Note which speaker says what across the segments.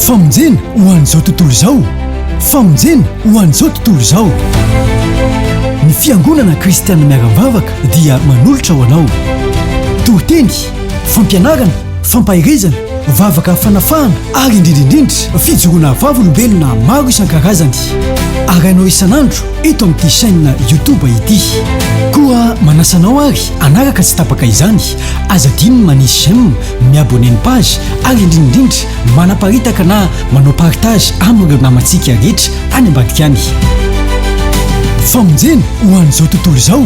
Speaker 1: Famonjena ho an'izao tontolo izao. Famonjena ho an'izao tontolo izao. Ny fiangonana kristiana miara-mivavaka dia manolotra ho anao. Tohiteny, fampianarana, fampahirizana, vavaka fanafahana ary indrindrindrindra fijoroana vavolombelona maro isan-karazany. Arahinao isan'andro eto amin'ity chaîne YouTube ity. Koa manasanao ary anaraka tsy tapaka izany, azadino manisy j'aime, miabonné ny page ary indrindrindrindra manaparitaka na manao partage amin'ireo namantsika rehetra any ambadika any. Famonjena ho an'izao tontolo izao.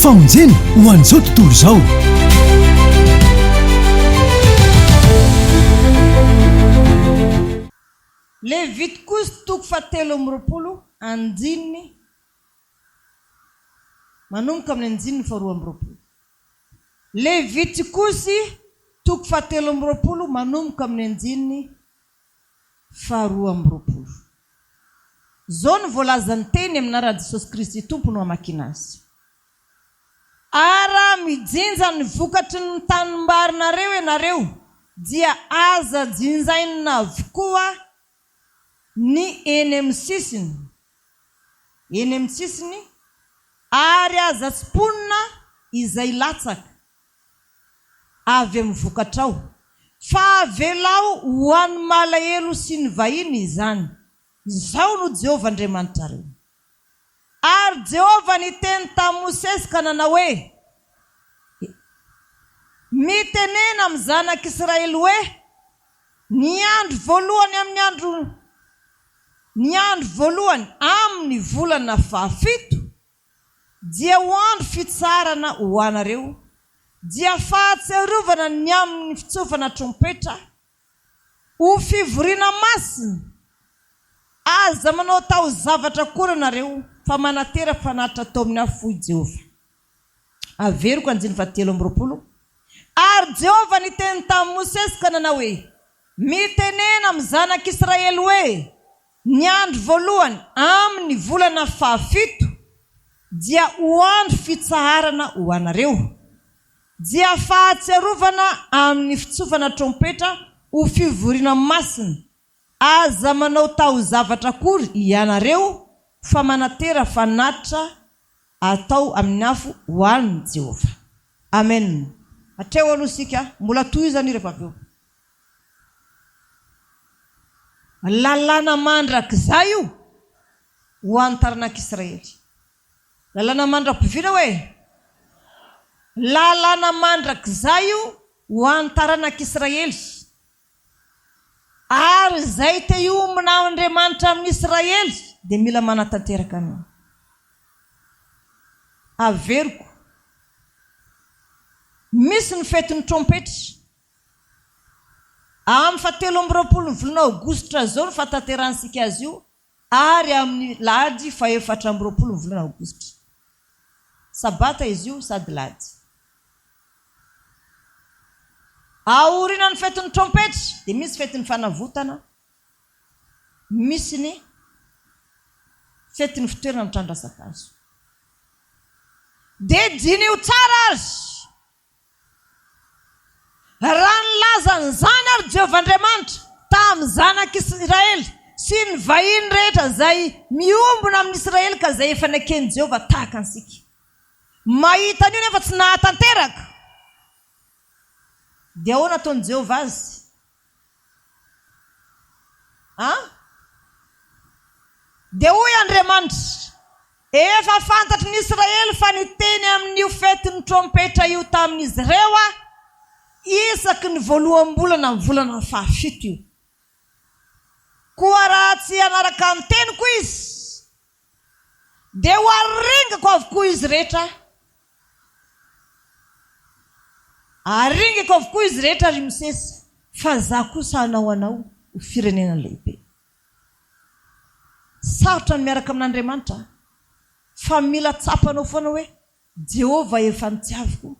Speaker 1: Famonjena ho an'izao tontolo izao.
Speaker 2: Levitikosy toko fahatelo amby roapolo andininy manomboka amin'ny andininy faharoa amby roapolo. Levitikosy toko fahatelo amby roapolo manomboka amin'ny andininy faharoa amby roapolo. Zao ny voalazany teny amin'anarana Jesosy Kristy tompo no amakiana azy. Ara mijinja ny vokatry ny tanimbarinareo ianareo dia aza jinjaina avokoa ny eny amin'ny sisiny. Eny amin'ny sisiny ary aza tsiponina izay latsaka avy amin'ny vokatrao. Fa avelao ho an'ny malahelo sy ny vahiny izany. Izao no Jehovah Andriamanitra reo. Ary Jehovah niteny tamin'i Mosesy ka nanao hoe, mitenena amin'ny zanak'Israely hoe, ny andro voalohany amin'ny volana fahafito dia ho andro fitsarana ho anareo, dia fahatsiarovana ny amin'ny fitsofana trompetra, ho fivoriana masina. Aza manao tao zavatra kory nareo, fa manatera fanatitra tao amin'ny afo Jehovah. Averiko andininy fahatelo amby roapolo. Ary Jehovah niteny tamin'i Mosesy ka nanao hoe, mitenena amin'ny zanak'Israely hoe, ny andro voalohany amin'ny volana fahafito dia ho andro fitsaharana ho anareo, dia fahatsiarovana amin'ny fitsofana trompetra, ho fivoriana masina. Aza manao tao zavatra kory ianareo, fa manatera fanatitra atao amin'ny afo ho an'ny Jehovah. Amen. Hatreo aloha sika, mbola tohizany rehefa avy eo. Lalàna mandrakizay io ho an'ny taranak'Israely. Lalàna mandram-pivina hoe, lalàna mandrakizay io ho an'ny taranak'Israely. Ary zay te iomina Andriamanitra amin'ny Israely dia mila manatanteraka anao. Averiko, misy ny fetin'ny trompetra amin'ny fahatelo amby roapolo ny volana Aogositra zao ny fahatanterahnsika azy io, ary amin'ny lahady fahaefatra amby roapolo ny volana Aogositra. Sabata izy io sady lahady. Aoriana ny fetin'ny trompetra dia misy fetin'ny fanavotana, misy ny fetin'ny fitoerana ny trandrasakazo. Dia diny ho tsara azy. Raha nilaza ny zany ary Jehovah Andriamanitra tamin'ny zanak'Israely sy ny vahiny rehetra zay miombona amin'ny Israely ka zay efa nakeny Jehovah tahaka ansika. Mahita an'io nefa tsy nahatanteraka. Dia ahoana ataon'i Jehovah azy? Dia hoy Andriamanitra, efa fantatry ny Israely fa niteny amin'io fetin'ny trompetra io tamin'izy ireo isaky ny voaloham-bolana amin'ny volana fahafito io. Koa raha tsy anaraka ny teniko izy, dia ho aringako avokoa izy rehetra. Aringako avokoa izy rehetra ry Mosesy, fa za kosa hanao anao ho firenena lehibe. Sarotra ny miaraka amin'Andriamanitra, fa mila tsapanao foana hoe Jehovah efa nitiaviko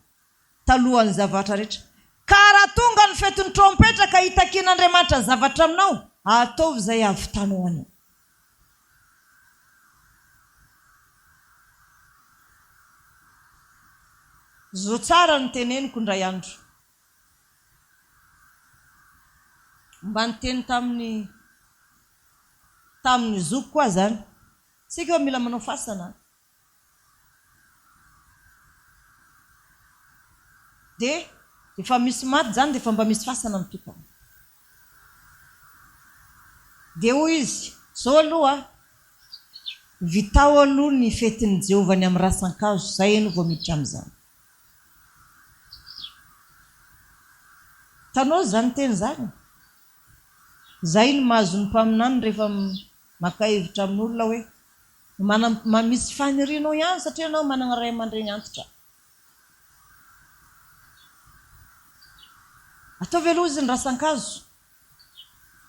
Speaker 2: talohan'ny zavatra rehetra. Ka raha tonga ny fetin'ny trompetra ka hitakian'Andriamanitra zavatra aminao, ataovy izay havitanao anao. Zao tsara ny teneniko indray andro. mba nyteny tamin'ny zoko koa zany sika eo mila manao fasana de efa misy maty zany de efa mba misy fasana mitokana de hoy izy zao aloha vitao aloha ny fetin'ny Jehovah ny amin'ny rasan-kazo zay eno vao miditra amin'izany tanao zany teny zany zay ny mahazo ny mpaminany rehefa maka hevitra amin'olona hoe mamisy fanirianao ihany satria anao manana ray aman-dreny antitra ataovy aloha izy ny rasan-kazo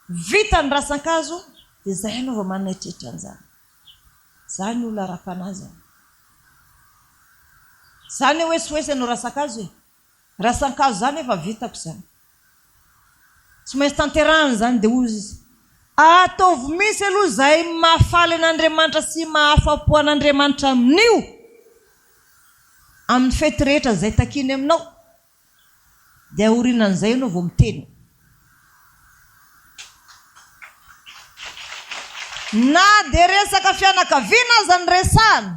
Speaker 2: vita ny rasan-kazo dia zay anao vao manana hitrehitra an'izany zany olona ara-panazy zany hoe sy hoesy anao rasan-kazo rasan-kazo zany efa vitako zany tsy maintsy tanterahany zany dia ozy izy ataovy misy aloha zay mahafaly an'Andriamanitra sy mahafapo an'Andriamanitra amin'io amin'ny fety rehetra zay takiny aminao dia aorinan'izay ianao vao miteny na dia resaka fianakaviana aza ny resahana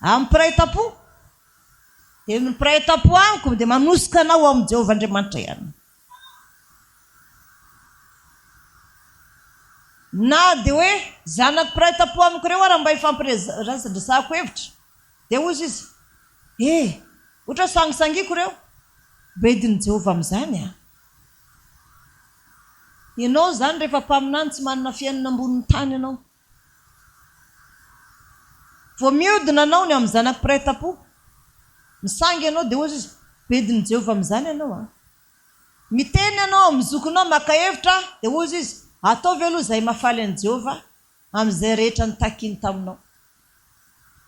Speaker 2: amin'ny piray-tam-po dia ny piray-tam-po amiko dia manosika anao amin'ny Jehovah Andriamanitra ihany na dia hoe zanako piray-tam-po amiko ireo raha mba ifampiresahako hevitra dia ozy izy ohatra sangisangiako ireo bedin'ny Jehovah amin'izany ianao zany rehefa mpaminany tsy manana fiainana ambonin'ny tany ianao vao miodina anao ny amin'ny zanako piray-tam-po misangy ianao dia ozy izy bedin'ny Jehovah amin'izany ianao miteny ianao amin'ny zokinao maka hevitra dia ozy izy ataovy aloha zay mahafaly an'i Jehovah amin'izay rehetra ny takiny taminao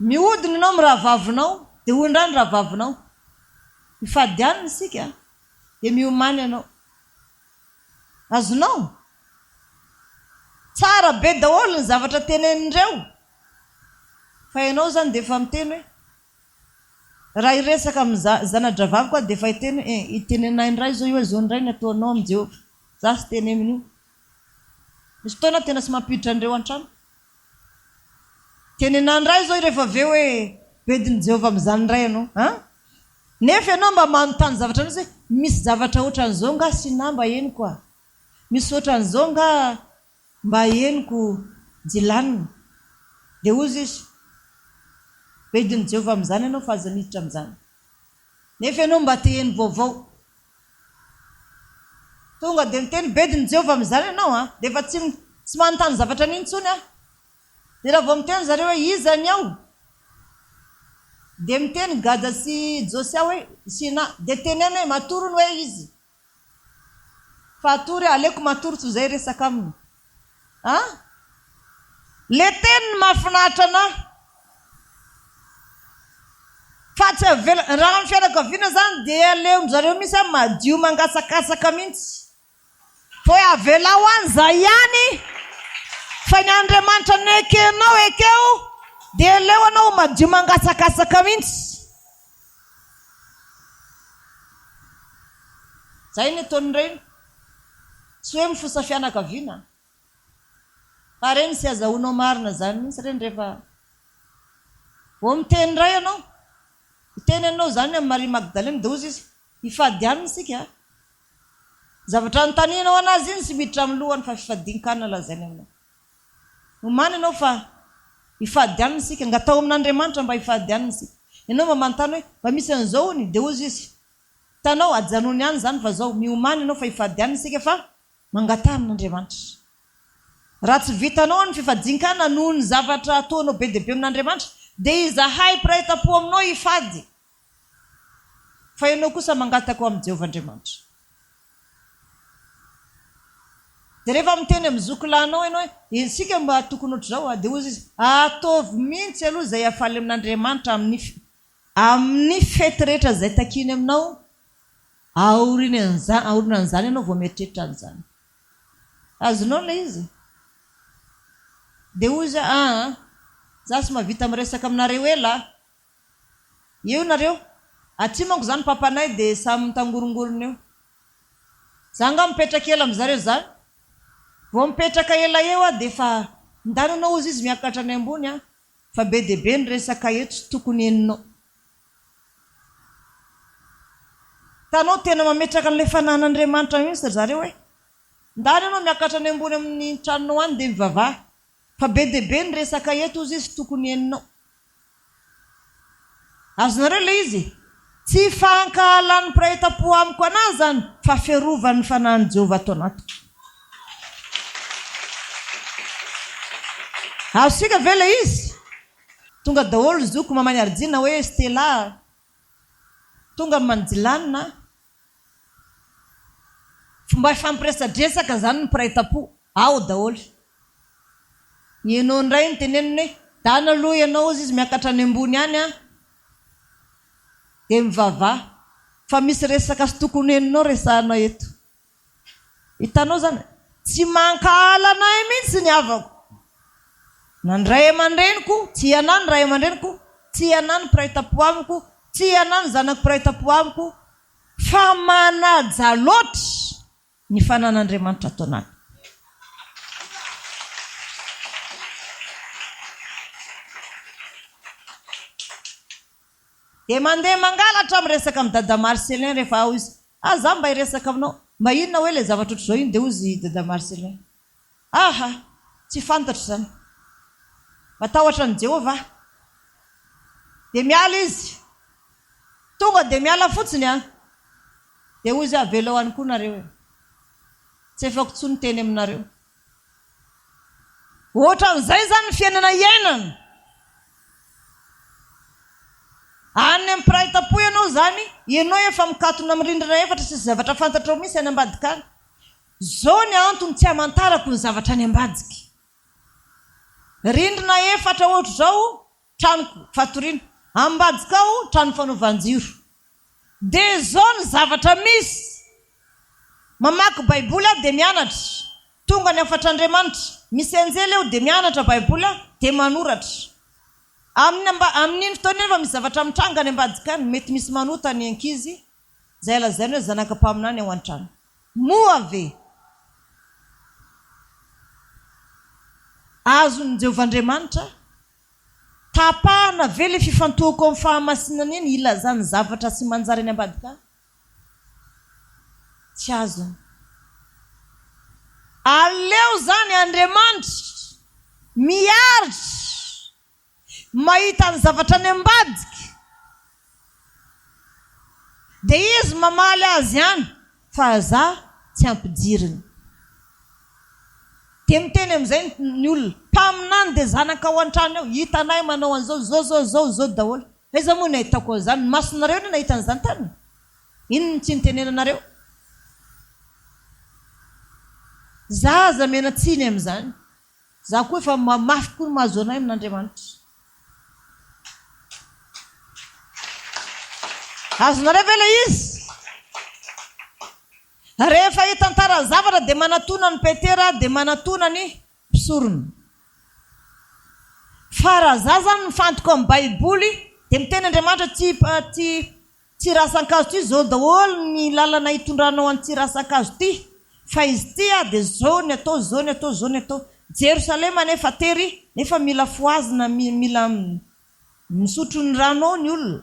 Speaker 2: miodina ianao mirahavavinao dia ondra ny rahavavinao mifadianina isika dia miomany ianao azonao tsara be daholo ny zavatra tenenindreo fa ianao zany dia efa miteny hoe raha iresaka amin'ny zanadravavy koa dia efa itenenay indray zao io zao indray ny ataonao amin'ny Jehovah za sy teny amin'io misy fotoana tena sy mampiditra andreo an-trano tenenandray zao rehefa avy eo hoe bedin'ny Jehovah amin'izany indray ianao nefa ianao mba manontany zavatra an'izy hoe misy zavatra ohatran'izao nga sy na mba henoko misy ohatran'izao nga mba henoko jilanina dia ozy izy bedin'ny Jehovah amin'izany ianao fa aza miditra amin'izany nefa ianao mba te heno vaovao tonga dia miteny bedin'ny Jehovah amin'izany ianao dia efa tsy manontany zavatra n'intsony dia raha vao miteny zareo hoe izany aho dia miteny Gada sy Josia hoe sina dia teneny hoe matorony hoe izy fa atory aleko matory tsy zay resaka aminy le teny ny mahafinaritra ana fa tsy avela raha amin'ny fianakaviana zany dia aleo zareo misy madio mangasakasaka mihitsy fa hoe avelao any zay ihany fa ny Andriamanitra ny ekenao ekeo dia aleo anao madio mangasakasaka mihitsy zay ny ataon'ireny tsy hoe mifosa fianakaviana fa reny sy azahoanao marina zany mihitsy reny rehefa vao miteny ray ianao miteny ianao zany amin'ny Maria Magdalena dia ozy izy ifadianina isika zavatra notaninao anazy iny sy miditra amin'ny lohany fa fifadin-kanina lazainy aminao nomany ianao fa ifadianina isika ngatao amin'Andriamanitra mba ifadianina isika ianao mba manontany hoe mba misy an'izao ny dia ozy izy tanao ajanony ihany zany fa zao miomany ianao fa ifadianina isika fa mangata amin'Andriamanitra raha tsy vitanao ny fifadin-kanina noho ny zavatra ataonao be dehibe amin'Andriamanitra dia izahay piray-tam-po aminao ifady fa ianao kosa mangatako amin'ny Jehovah Andriamanitra dia rehefa miteny amin'ny zokilahinao ianao hoe isika mba tokony ohatr'izao dia ozy izy ataovy mihitsy aloha zay afaly amin'Andriamanitra amin'ny fety rehetra zay takiny aminao aorinan'izany ianao vao mieritreritra an'izany azonao ilay izy dia ozy za sy mahavita miresaka aminareo ela eo nareo aty manko zany papanahy dia samy mitangorongorona eo zanga mipetraka ela am'zareo zany vao mipetraka ela eo a dia fa ndananao ozy izy miakatra any ambony a fa be diaibe ny resaka eto sy tokony eninao tanao tena mametraka n'ilay fanan'Andriamanitra mihitsy zareo hoe ndany anao miakatra any ambony amin'ny tranonao any dia mivavaha fa be diaibe ny resaka eto ozy izy tokony eninao azonareo ilay izy tsy fankahalan'ny mpiray-tam-po amiko anazy zany fa fiarovan'ny fanahin'i Jehovah atao anatiko azosika ve ilay izy tonga daholo zoko mamany arjina hoe Stella tonga manjilanina fomba fampiresadresaka zany ny mpiray-tam-po ao daholo ianao ndray ny teneniny hoe dana aloha ianao izy izy miakatra any ambony any a dia mivavaha fa misy resaka sy tokony eninao resahanao eto hitanao zany tsy mankahalanay mihitsy ny havako na ny ray aman-dreniko tsy iana ny ray aman-dreniko tsy iana ny mpiray-tam-po amiko tsy iana ny zanako mpiray-tam-po amiko fa manaja loatra ny fanan'Andriamanitra atao anaty dia mandeha mangalatra amin'ny resaka amin'ny dada Marcelin rehefa ao izy za mba hiresaka aminao mba inona hoe ilay zavatra ohatr'izao iny dia ozy dada Marcelin tsy fantatro zany matahotra ny Jehovah dia miala izy tonga dia miala fotsiny a dia ozy avela any koa nareo tsy efako tsony teny aminareo ohatran'izay zany ny fiainana iainana any amin'ny mpiray-tam-po ianao zany ianao efa mikatona amin'ny rindrina efatra sy zavatra fantatrao misy any ambadika any zao ny antony tsy hamantarako ny zavatra any ambadika rindrina efatra ohatra zao tranoko fatoriana ambadika ao trano fanaovan-jiro dia zao ny zavatra misy mamaky baiboly aho dia mianatra tonga ny afatr'Andriamanitra misy anjely eo dia mianatra baiboly aho dia manoratra amin'iny fotoana efa misy zavatra mitranga any ambadika any mety misy manota ny ankizy zay lazainy hoe zanaka-paminany ao an-trano moa ve azony Jehovah-Andriamanitra tapahana ve le fifantohako amin'ny fahamasinana iny ilazany zavatra sy manjary any ambadika tsy azony aleo zany Andriamanitra miaritra mahita ny zavatra any ambadika dia izy mamaly azy ihany fa za tsy ampijiriny dia miteny amin'izay ny olona mpaminany dia zanaka ao an-trano ao hitanay manao an'izao zao daholo aiza moa ny ahitako an'izany ny masonareo ny nahita an'izany tany ino ny tsy nitenenanareo za aza mena tsiny amin'izany za koa efa mamafy koa ny mahazo anay amin'Andriamanitra azonareo ve ilay izy rehefa hitantara zavatra dia manatona ny Petera dia manatona ny mpisorona fa raha za zany mifantoko amin'ny baiboly dia miteny Andriamanitra tsy rasan-kazo ty zao daholo ny lalana hitondranao any tsy rasan-kazo ty fa izy ty dia zao ny atao Jerosalema nefa tery nefa mila foazina mila misotro ny rano ao ny olona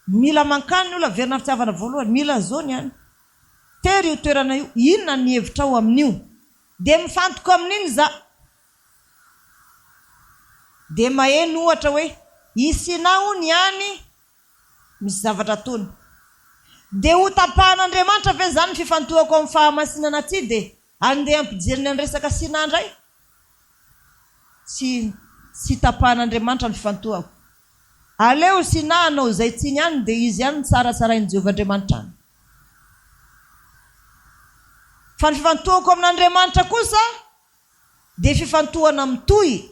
Speaker 2: mila mankany ny olona verina fitiavana voalohany mila zao ny any tery io toerana io inona ny hevitra ao amin'io dia mifantoko amin'iny za dia maheno ohatra hoe isinao ny any misy zavatra tony dia ho tapahan'Andriamanitra ve zany fifantohako amin'ny fahamasinana ty dia andeha ampijiriny any resaka sinandray tsy tapahan'Andriamanitra ny fifantohako aleo sinahanao zay tsiny any dia izy ihany ny tsaratsarain'i Jehovah-Andriamanitra any fa ny fifantohako amin'Andriamanitra kosa dia fifantohana mitohy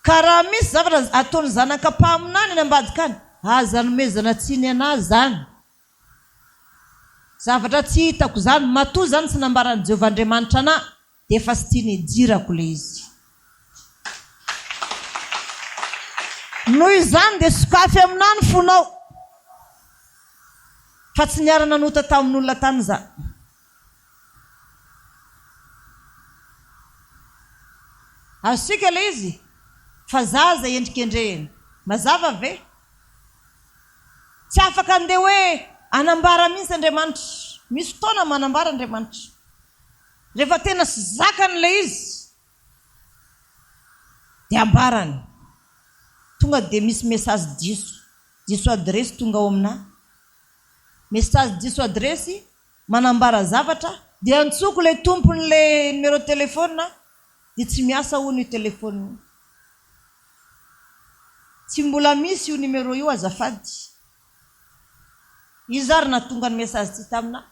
Speaker 2: ka raha misy zavatra ataony zanaka-paminany ny ambadika any aza nomezana tsiny anazy zany zavatra tsy hitako zany matoa zany tsy nambaran'i Jehovah-Andriamanitra ana dia efa sy tiany hijirako le izy noho izany dia sokafy aminany fonao fa tsy niara nanota tamin'olona tany za azosika ilay izy fa zaza endrikendreheny mazava ve tsy afaka andeha hoe anambara mihitsy Andriamanitra misy fotoana manambara Andriamanitra rehefa tena sy zakan'ilay izy dia ambarany tonga dia misy message diso adresy tonga ao amina message diso adresy manambara zavatra dia antsoko ilay tompon'ilay numéro telefona dia tsy miasa ho ny telefona tsy mbola misy io numéro io azafady izary na tonga ny message ty tamina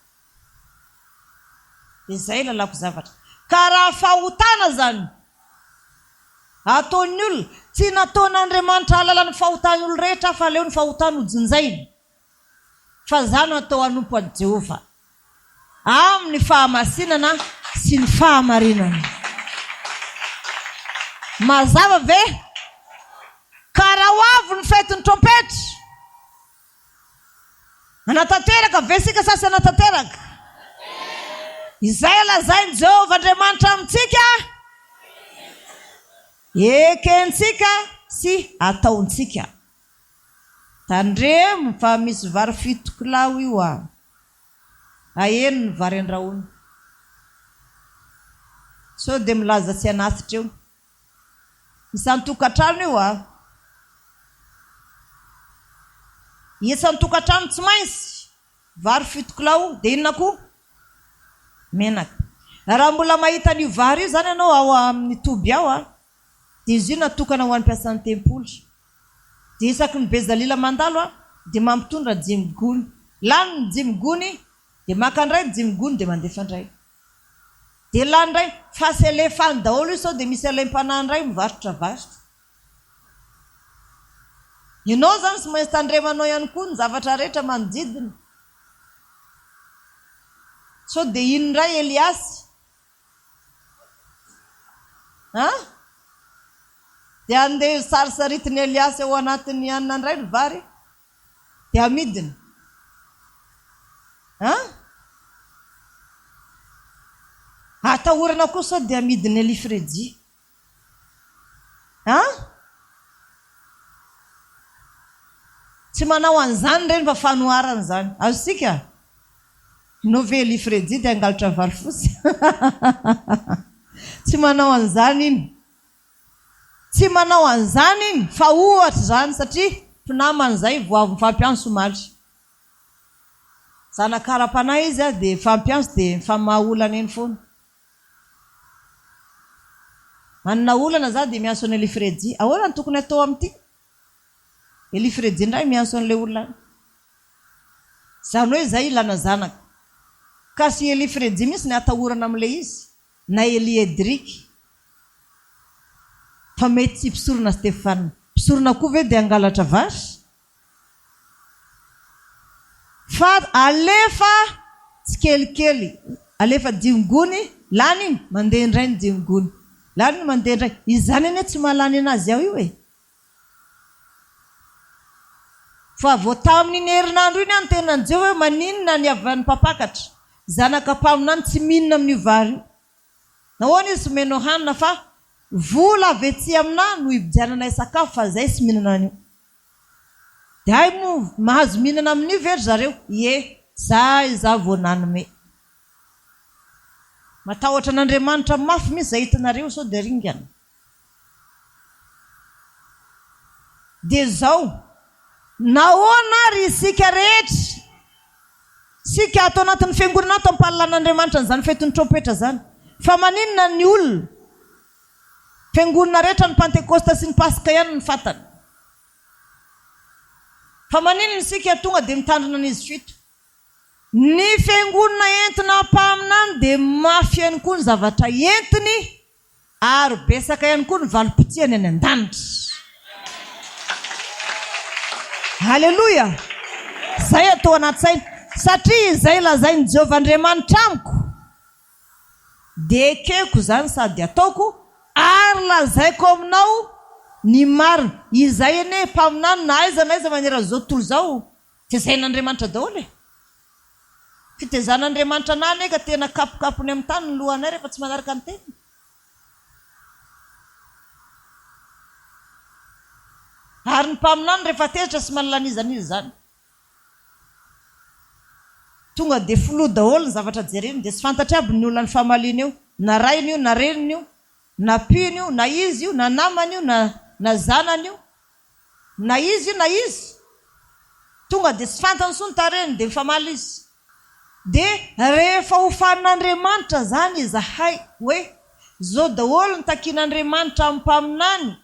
Speaker 2: dia zay lalako zavatra ka raha fahotana zany ataony olona tsy nataon'Andriamanitra alala ny fahotany olo rehetra fa leo ny fahotany ojinjainy fa zany atao anompo a Jehova amin'ny fahamasinana sy ny fahamarinana mazava ve ka raha ho avy ny fetin'ny trompetra anatateraka ve sika sasy anatateraka izay lazainy Jehova Andriamanitra amintsika ekentsika sy ataontsika tandremo fa misy vary 7 kilao io aheno ny vary andrahoana so dia milaza tsy anatitra eo isan'ny tokantrano io isan'ny tokantrano tsy maintsy vary 7 kilao dia inona koa menaka raha mbola mahita an'io vary io zany ianao ao amin'ny toby ao dia izy io natokana ho an'ny mpiasan'ny tempoly dia isaky ny bezalila mandalo dia mampitondra 5 gony lany ny 5 gony dia makandray 5 gony dia mandefa ndray dia lany ndray fa sy elefany daholo io sao dia misy elem-panahy ndray mivarotra varotra ianao zany sy maintsy tandremanao ihany koa ny zavatra rehetra manodidina so dia ino ndray Eliasy dia andeha sarisaritin'ny Eliasy ao anatin'ny anina ndray ny vary dia amidina atahorana koa sao dia amidiny Elifredi tsy manao an'izany reny fa fanoharana zany azosika no ve Elifredi dia angalatra vary fosy tsy manao an'izany iny tsy manao an'izany iny fa ohatra zany satria mpinaman'izay voavy fampianso somaly zanakara-panahy izy dia fampianso dia famaolana eny foana manana olana za dia mianso an'i Elifredi ahoana ny tokony atao amin'ity Elifredi ndray mianso an'ilay olona zany hoe izay ilana zanaka ka sy Elifredi misy ny atahorana amin'ilay izy na Eliedrika fa mety tsy mpisorona Stefana mpisorona koa ve dia angalatra vary fa alefa tsy kelikely alefa 5 gony lany iny mandeha indray ny 5 gony lany iny mandeha indray izany eny tsy mahalany anazy aho io fa vo tamin'iny herinandro iny any tenany Jehova hoe maninona ny avan'ny mpapakatra zanaka mpaminany tsy mihinana amin'ny vary nahoana izy someno hanina fa vola avetsy amina no ibidiananay sakafo fa zay sy mihinana an'io dia hay mo mahazo mihinana amin'io very zareo za voananome matahotra an'Andriamanitra mafy misy zay hitanareo sao dia ringana dia zao nahoana ry isika rehetra sika atao anatin'ny fiangonana ato ampahalan'Andriamanitra n'izany fetin'ny trompetra zany fa maninona ny olona fiangonana rehetra ny Pentekosta sy ny Paska ihany ny fatana fa maninona sika tonga dia mitandrina n'izy fito ny fiangonana entina ampahaminany dia mafy ihany koa ny zavatra entiny ary besaka ihany koa ny valom-pitiany any an-danitra Halleluja zay atao anaty saina satria izay lazainy Jehova Andriamanitra amiko dia ekeko zany sady ataoko ary lazaiko aminao ny marina izay ene mpaminany na aiza manera zao tontolo zao tezain'Andriamanitra daholo fitezan'Andriamanitra anay ka tena kapokapony amin'ny tany ny lohanay rehefa tsy manaraka ny teny ary ny mpaminany rehefa teritra sy manolanizanizy zany tonga dia filoha daholo ny zavatra jereny dia sy fantatra aby ny olona ny fahamaliana io na rainy io na reniny io na piny io na izy io na namany io na zanany io na izy io na izy tonga dia sy fantany so ny tareny dia mifamaly izy dia rehefa hofanin'Andriamanitra zany izahay hoe zao daholo ny takian'Andriamanitra amin'ny mpaminany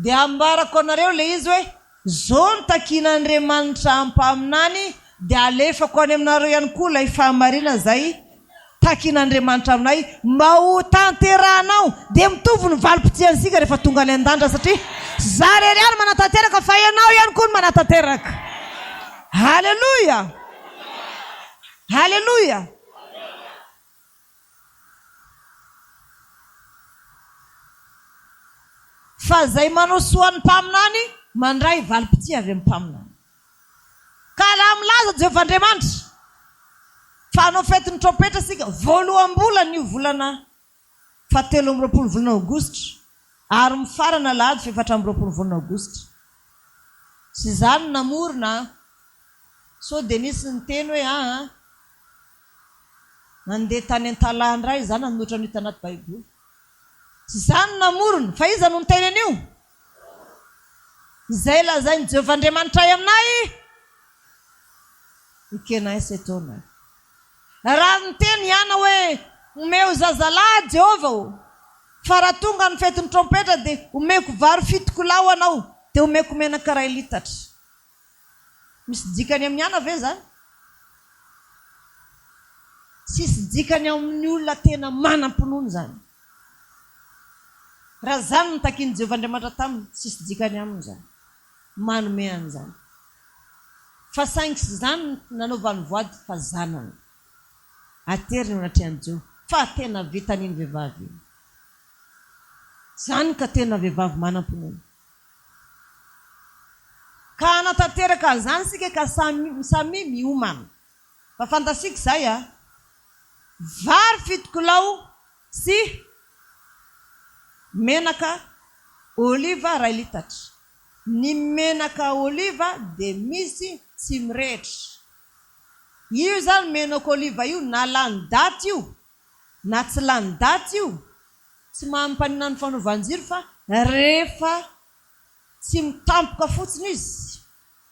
Speaker 2: dia ambarako anareo le izy hoe zao ny takian'Andriamanitra amin'ny mpaminany dia alefako any aminareo ihany koa ilay fahamarina zay takian'Andriamanitra aminay mba ho tanterahanao dia mitovy ny valim-potsiansika rehefa tonga any an-dandra satria za rery any manatanteraka fa ianao ihany koa ny manatanteraka. Halleluja, halleluja. Fa zay manao soan'ny mpaminany mandray valim-potsia avy amin'ny mpaminany ka laha milaza Jehovah'Andriamanitra fa hanao fety ny trompetra sika voalohambolana io volana 17 volana aogositra ary mifarana lahady 14 volana aogositra sy zany namorona so dia nisy ny teny hoe mandeha tany an-talandray zany anotra ny hita anaty baiboly sy zany namorona fa iza no ny teny an'io izay lazainy Jehovah'Andriamanitra aminay ikenay setona raha ny teny ihana hoe omeo zazalahy Jehovah fa raha tonga ny fety ny trompetra dia omeko vary fitoko lao anao dia omeko menaka ray litatra misy dikany amin'ny ana ve zany sisy dikany amin'ny olona tena manam-pinono zany raha zany ny takiany Jehovah'Andriamanitra taminy sisy dikany aminy zany manome an'izany fa saingy zany nanaovany voady fa zanany ateriny anatrehany Jehova fa tena vitan'iny vehivavy zany ka tena vehivavy manam-pinono ka anatanteraka zany sika ka samy miomana fa fantasika izay vary fitoko lao sy menaka oliva ray litatra ny menaka oliva dia misy tsy mirehitra io zany menaka oliva io na lany daty io na tsy lany daty io tsy mampanina ny fanaovanjiro fa rehefa tsy mitampoka fotsiny izy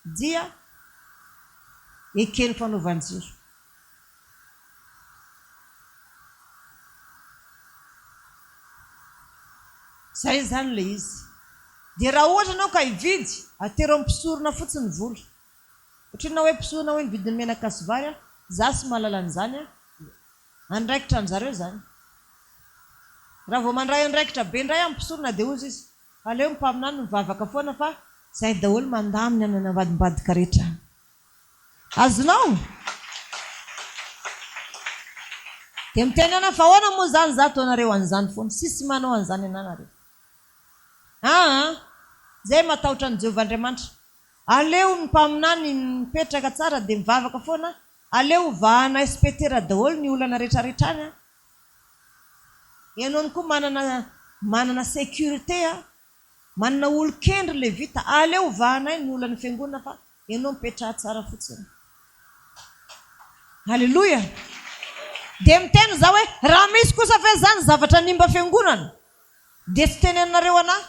Speaker 2: dia ekeny fanaovanjiro zay zany le izy dia raha ohatra anao ka hividy atero ampisorona fotsiny vola ohatrina hoe mpisorona hoe nividiny menaka sy vary za sy malalan'izany andraikitra an'zareo zany raha vao mandray andraikitra be ndray ampisorona dia ozy izy aleo mpaminany mivavaka foana fa zay daholo mandaminy any avadimbadika rehetra azonao dia miteny ana fa hoana moa zany za taonareo an'izany foana sisy manao an'izany ananareo zay matahotra ny Jehovah'Andriamanitra aleo ny mpaminany mipetraka tsara dia mivavaka foana aleo vahana espetera daholo ny olana rehetrarehetrany ianao koa manana sécurité manana olo-kendry le vita aleo vahanay ny olana fiangonana fa ianao mipetraha tsara fotsiny. Halleluja. Dia miteny za hoe raha misy kosa fe zany zavatra nimba fiangonana dia tsy teny aminareo anahy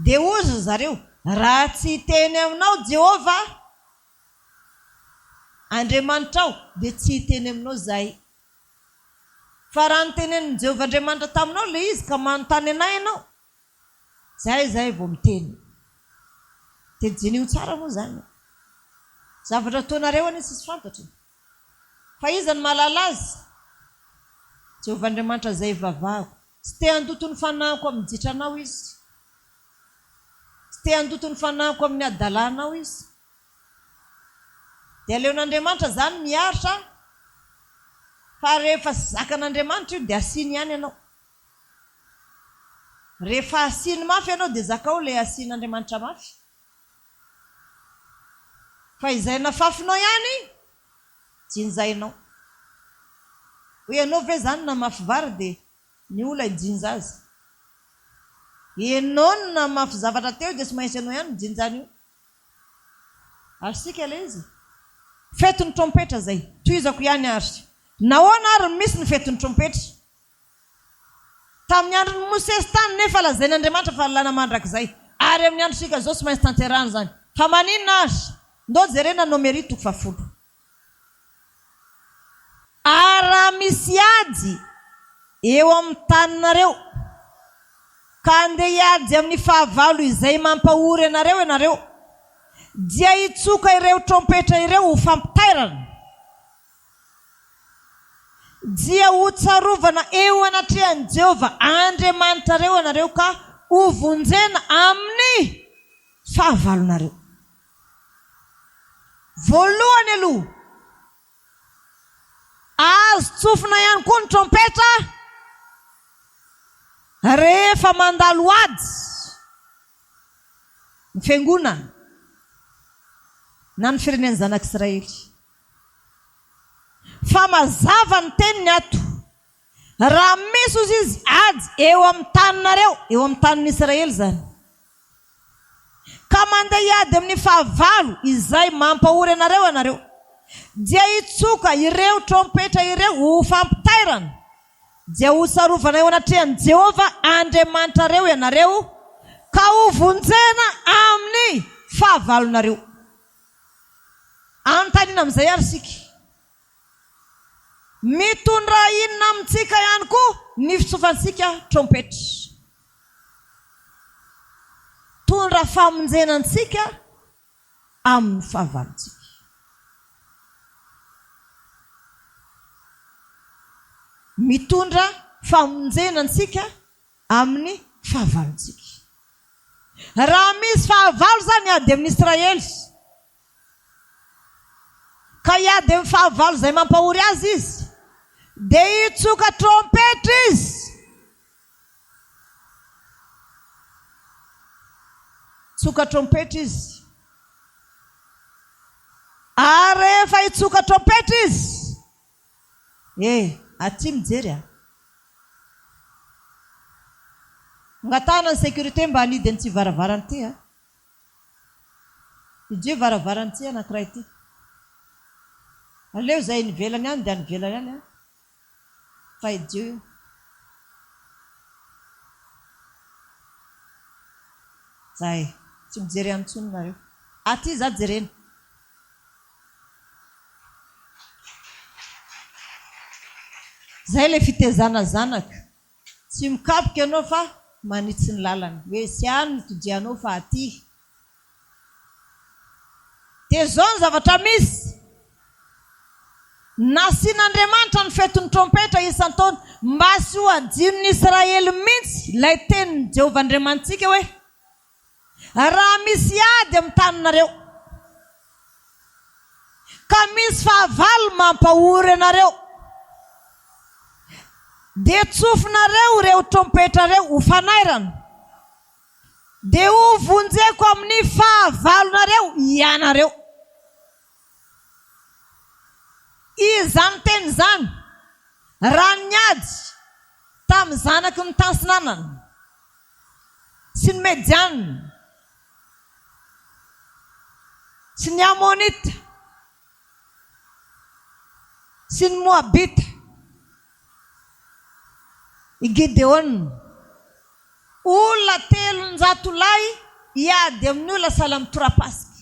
Speaker 2: dia ozy zareo raha tsy teny aminao Jehova Andriamanitrao dia tsy teny aminao zay fa raha nytenen'ny Jehovah'Andriamanitra taminao le izy ka manontany anay ianao zay vao miteny dia jenio tsara moa zany zavatra taonareo any sisy fantatra fa iza ny mahalala azy Jehovah'Andriamanitra zay vavahako tsy te handoto ny fanahiko amin'ny ditranao izy tsy te handoto ny fanahiko amin'ny adalanao izy dia aleon'Andriamanitra zany miaritra fa rehefa sy zakan'Andriamanitra io dia asiny ihany ianao rehefa asiny mafy ianao dia zakao le asian'Andriamanitra mafy fa izay nafafinao ihany jinjainao ho ianao ve zany na mafy vary dia ny ola ijinja azy enona mafy zavatra teo dia sy maintsy anao ihany mijinjany io ary sika ilay izy fetiny trompetra zay toizako ihany ary nahoana ary misy ny fetiny trompetra tamin'ny androny Mosesy tany nefa lazain'Andriamanitra fa lana mandrakizay ary amin'ny andro sika zao sy maintsy tanterahana zany fa maninona ary ndao jerena nomeri toko 10 ary raha misy ady eo amin'ny taninareo ka andeha hiady amin'ny fahavalo izay mampahory ianareo dia hitsoka ireo trompetra ireo ho fampitairana dia ho tsarovana eo anatrehan'i Jehova Andriamanitrareo ianareo ka ho vonjena amin'ny fahavalonareo. Voalohany aloha azo tsofina ihany koa ny trompetra rehefa mandalo ady ny fiangonana na ny firenen'ny zanak'Israely fa mazava ny teniny ato raha misy ozy izy ady eo amin'ny taninareo eo amin'ny tanin'ny Israely zany ka mandeha hiady amin'ny fahavalo izay mampahory ianareo dia hitsoka ireo trompetra ireo ho fampitairana dia ho sarovana eo anatrehan'i Jehova Andriamanitrareo ianareo ka ho vonjena amin'ny fahavalonareo. Antanina amin'izay ary sika mitondra inona amintsika ihany koa ny fitsofansika trompetra tondra famonjenantsika amin'ny fahavalontsika. Mitondra famonjenantsika amin'ny fahavalontsika. Raha misy fahavalo zany ady amin'ny Israely ka hiady amin'ny fahavalo zay mampahory azy izy dia hitsoka trompetra izy tsoka trompetra izy ary rehefa hitsoka trompetra izy aty mijery ngatana ny sécurité mba hanidy an'ity varavarana ity idio varavarana ity anankiray ity aleo zay nivelany any dia nivelany any fa idio io zay tsy mijery antsony nareo aty za jerena zay le fitezana zanaka tsy mikapoka ianao fa manitsy ny lalana hoe sy any nitodianao fa aty dia zao ny zavatra misy nasian'Andriamanitra ny fetin'ny trompetra isan-taona mba sy ho adinon'ny Israely mihitsy ilay tenin'ny Jehova Andriamanitsika hoe raha misy ady amin'ny taninareo ka misy fahavalo mampahory ianareo dia tsofinareo ireo trompetra reo ho fanairana dia ho vonjeko amin'ny fahavalonareo ianareo. Izany teny zany raha niady tamin'ny zanaky ny tansinanana sy ny Medianina sy ny Amonita sy ny Moabita i Gideona olona 300 lahy hiady amin'ny olona sahala amin'ny torapasika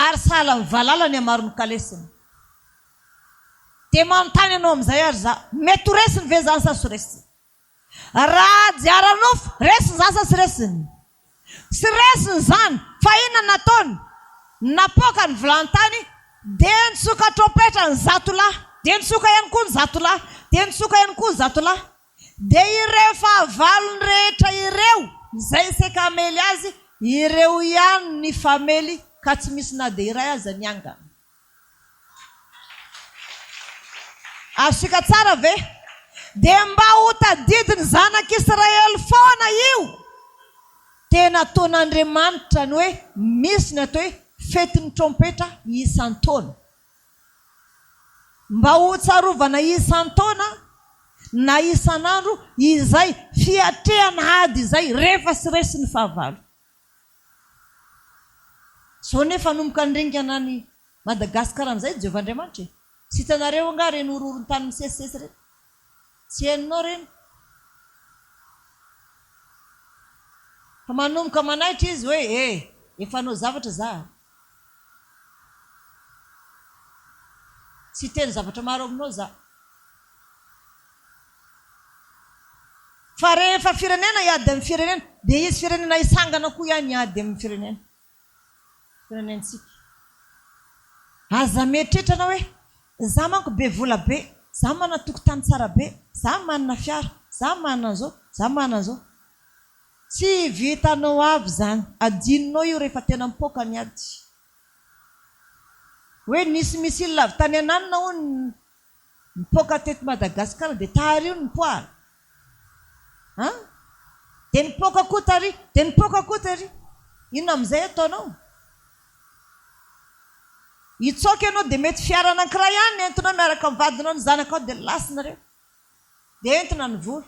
Speaker 2: ary sahala amin'ny valala ny amaro ny kalesiny dia manontany ianao amin'izay ary za mety ho resiny ve zany sa sy resiny raha diaranofo resiny za sa sy resiny sy resiny zany fa inona nataony napoka ny vilantany dia nitsoka trompetra ny 100 lahy dia nitsoka ihany koa ny 100 lahy dia nitsoka ihany koa ny 100 lahy dia ireo fahavalony rehetra ireo izay seka amely azy ireo ihany ny famely ka tsy misy na dia iray aza niangana. Asika tsara ve dia mba ho tadidiny zanak'Israely foana io tena ataon'Andriamanitra ny hoe misy ny atao hoe fetin'ny trompetra isan-taona mba ho tsarovana isan-taona na isan'andro izay fiatrehana ady izay rehefa sy resy ny fahavalo. So nefa nomboka nringana ny Madagasikara amin'izay Jehovahandriamanitra sy hitanareo nga reny ororon-tany misesisesy reny tsy heninao reny fa manomboka manaitra izy hoe efa nao zavatra za tsy teny zavatra maro aminao za. Fa rehefa firenena iady amin'ny firenena dia izy firenena isangana koa ihany iady amin'ny firenentsika. Aza mieritreritra hoe za manko be vola be, za manana tokotany tsara be, za manana fiara, za manana an'izao, za manana an'izao. Tsy vitanao avy zany, adininao io rehefa tena mipoaka ny ady. Hoe nisy misily avy tany ananina hono mipoaka teto Madagasikara dia tario ny poara. Dia nipoaka koa tary, dia nipoaka koa tary. Inona amin'izay ataonao? Hitsoaka ianao dia mety fiara anankiray ihany entinao miaraka mivadinao ny zanakao dia lasinareo. Dia entina ny vola.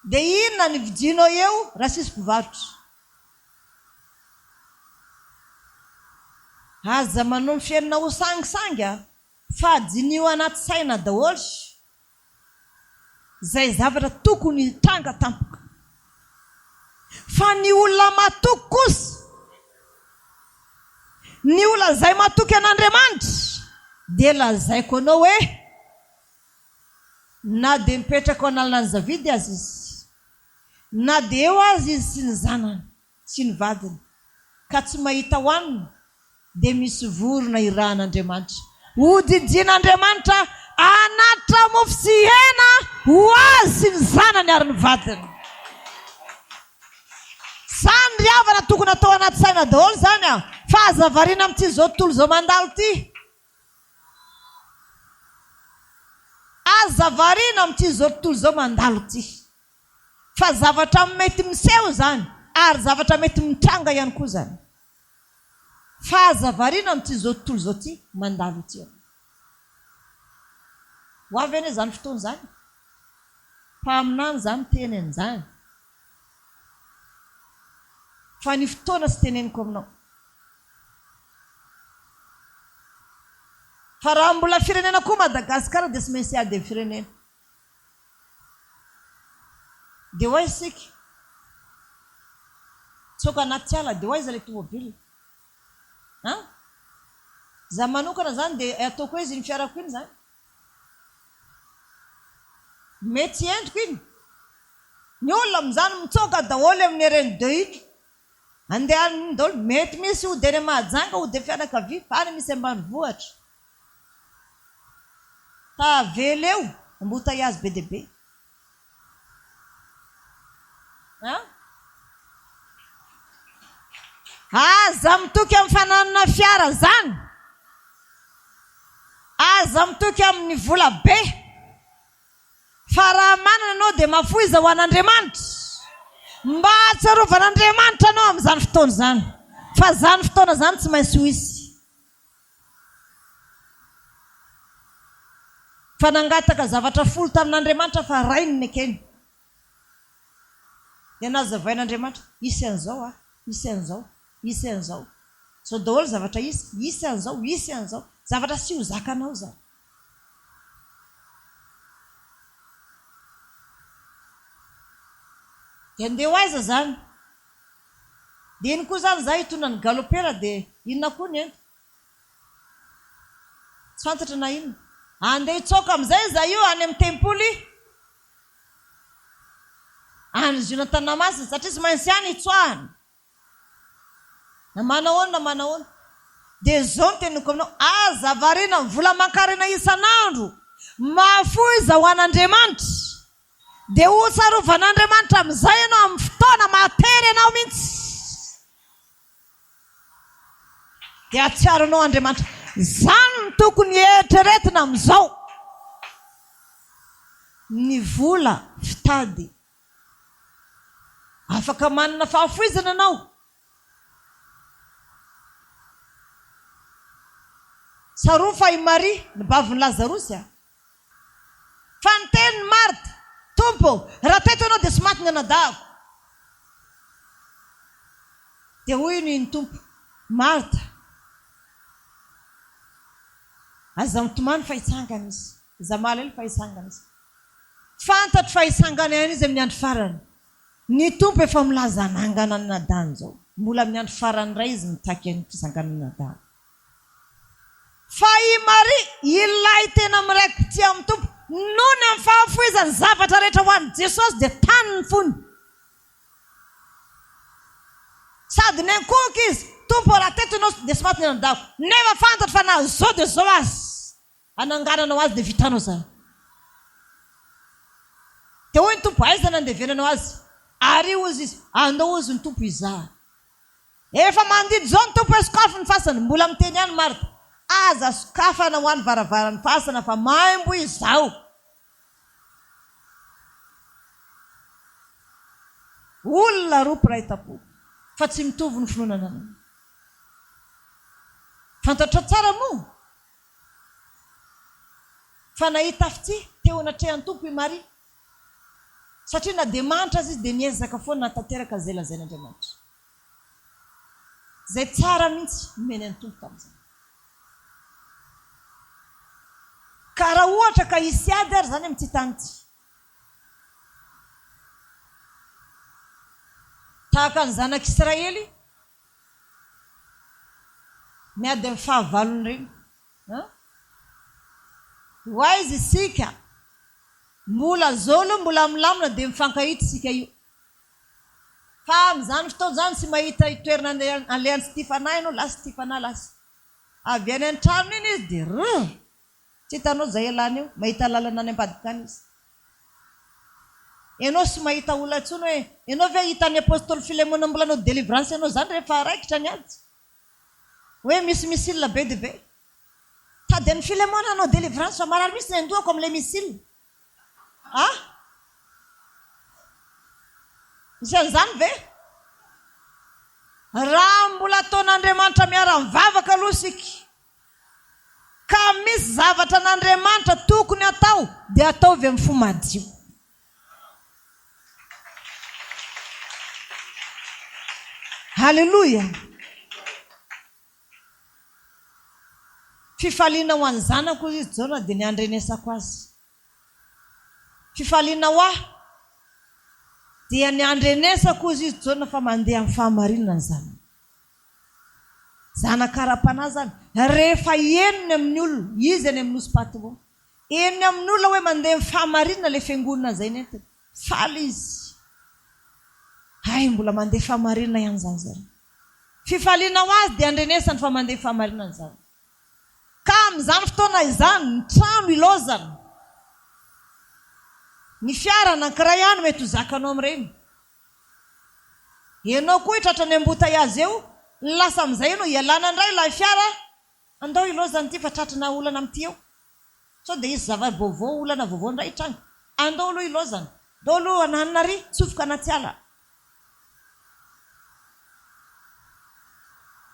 Speaker 2: Dia inona ny vidinao eo raha sisy mpivarotra? Aza manombo fiainana ho sangisangy fa adinio anaty saina daholo izay zavatra tokony tranga tampoka. Fa ny olona matoky kosa, ny olona izay matoky an'Andriamanitra dia lazaiko anao hoe na dia mipetraka ao analinan'ny Zavida azy izy, na dia eo azy izy sy ny zanany sy ny vadiny, ka tsy mahita hoanina dia misy vorona irahan'Andriamanitra. Hodidian'Andriamanitra anatra mofo sy hena ho azy sy ny zanany ary ny vadiny. Zany ry havana tokony atao anaty saina daholo zany fa azavariana amin'ity zao tontolo zao mandalo ity. Azavariana amin'ity zao tontolo zao mandalo ity. Fa zavatra mety miseho zany ary zavatra mety mitranga ihany koa zany. Fa azavariana amin'ity zao tontolo zao ity mandalo ity. Ho avy ane zany fotoana zany. Mpaminany zany teny an'izany. Fa ny fotoana sy teneniko aminao. Fa raha mbola firenena koa Madagasikara dia sy maintsy ady amin'ny firenena. Dia hoy isika tsoka anaty ala dia hoy izy ilay tomobile. Za manokana zany dia ataoko hoe izy ny fiarako iny zany. Mety endriko iny. Ny olona amin'izany mitsoka daholo amin'ny hereny deux iny. Andehan'ny daholo mety misy hody eny Mahajanga, hody fianakavia, any misy ambanivohitra. Tavela eo embouteillage be dia be. Aza mitoky amin'ny fananana fiara zany. Aza mitoky amin'ny vola be. Fa raha manana anao dia mafoiza ho an'Andriamanitra. Mba ahatsiarovan'Andriamanitra anao amin'izany fotoana zany. Fa zany fotoana zany tsy maintsy ho izy. Fa nangataka zavatra folo tamin'Andriamanitra fa rainy ny ekeny. Dia nazavain'Andriamanitra isy an'izao isy an'izao, isy an'izao. So daholo zavatra isy an'izao, isy an'izao. Zavatra sy ho zakanao zany. Dia andeha ho aiza zany? Dia iny koa zany za hitondra ny galopera dia inona koa ny ento? Tsy fantatra na inona. Andeha hitsoaka amin'izay za io any amin'ny tempoly. Any izy io na Tanamasina satria sy maintsy any hitsoahana. Na manao. Dia zao no teniko aminao, azavariana ny vola mankarena isan'andro. Mafoiza ho an'Andriamanitra. Dia ho tsarovan'Andriamanitra amin'izay ianao amin'ny fotoana matery ianao mihitsy. Dia atsiaronao Andriamanitra. Zany no tokony eritreretina amin'izao. Ny vola fitady. Afaka manana fahafoizana anao. Sarofa i Maria, ny bavin'i Lazarosy. Fa ny tenin'i Marta, tompo raha teto ianao dia sy maty ny anadahako dia hoy ny tompo Marta aza mitomany fahitsangana izy iza malely fahitsangana izy fantatro fahitsangana ihany izy amin'ny andro farany ny tompo efa milaza anangana ny nadany zao mbola amin'ny andro farany ray izy mitaky ny fizangana ny nadany fa i Maria ilay tena miraiki-ty amin'ny tompo noho ny amin'ny fahafoizany zavatra rehetra ho an'i Jesosy dia taniny fony sady ny ankohoka izy tompo raha teto ianao dia sy maty ny anadahako nefa fantatro fa na zao dia zao azy anangananao azy dia vitanao zany dia hoy ny tompo aiza nandevenanao azy ary ozy izy andao ozy ny tompo izaha efa mandidy zao ny tompo hoe sokafo ny fasana mbola miteny ihany Marta aza sokafana ho any varavarany fasana fa maimbo izao olona ropo ray tapo fa tsy mitovy ny finoana anao fantatra tsara moa fa nahita fitsy teo anatrehan'ny tompo i Maria satria na dia manitra azy izy dia niezaka foana natanteraka zay lazain'Andriamanitra zay tsara mihitsy meny an'ny tompo tamin'izay ka raha ohatra ka hisy ady ary zany amin'ity tany ity tahaka ny zanak'Israely miady amin'ny fahavalony regny hoaizy isika mbola zolo mbola milamina dia mifankahita isika io fa amin'izany fotoana zany tsy mahita itoerana aleany Stifana ianao lasa Stifana lasa avy any an-tranony iny izy dia tsy hitanao zay alany eo mahita lalana any ambadikany izy ianao sy mahita olona intsony hoe ianao ve hitan'ny apôstôly Filemona mbola anao délivrance ianao zany rehefa raikitra ny ady hoe misy be dia be tady ny Filemona anao délivrance fa marary misy ny andohako amin'ilay misile misy an'izany ve raha mbola ataon'Andriamanitra miara-mivavaka aloha sika ka misy zavatra n'Andriamanitra tokony atao dia ataovy amin'ny fo madio halleloia fifaliana ho an'ny zanako izy jona dia ny andrenesako azy fifaliana ho aho dia ny andrenesako izy jona fa mandeha amin'ny fahamarinana ny zanako zanakara-panahy zany rehefa eniny amin'ny olona izy any amin'ny osopatimo eniny amin'ny olona hoe mandeha amin'ny fahamarinana ilay fiangonana zay nentina faly izy ay mbola mandeha fahamarinana ihany zany zany fifaliana ho azy dia andrenesany fa mandeha fahamarinana zany ka amin'izany fotoana izany ny trano ilozana ny fiara anankiray ihany mety ho zakanao amin'ireny ianao koa hitratra ny ambota azy eo ny lasa amin'izay ianao ialana indray ilay fiara andao ilozana ity fa tratrana olana amin'ity eo sao dia isy zava-baovao olana vaovao indray trano andao aloha ilozana andao aloha ananina ry tsofoka anaty ala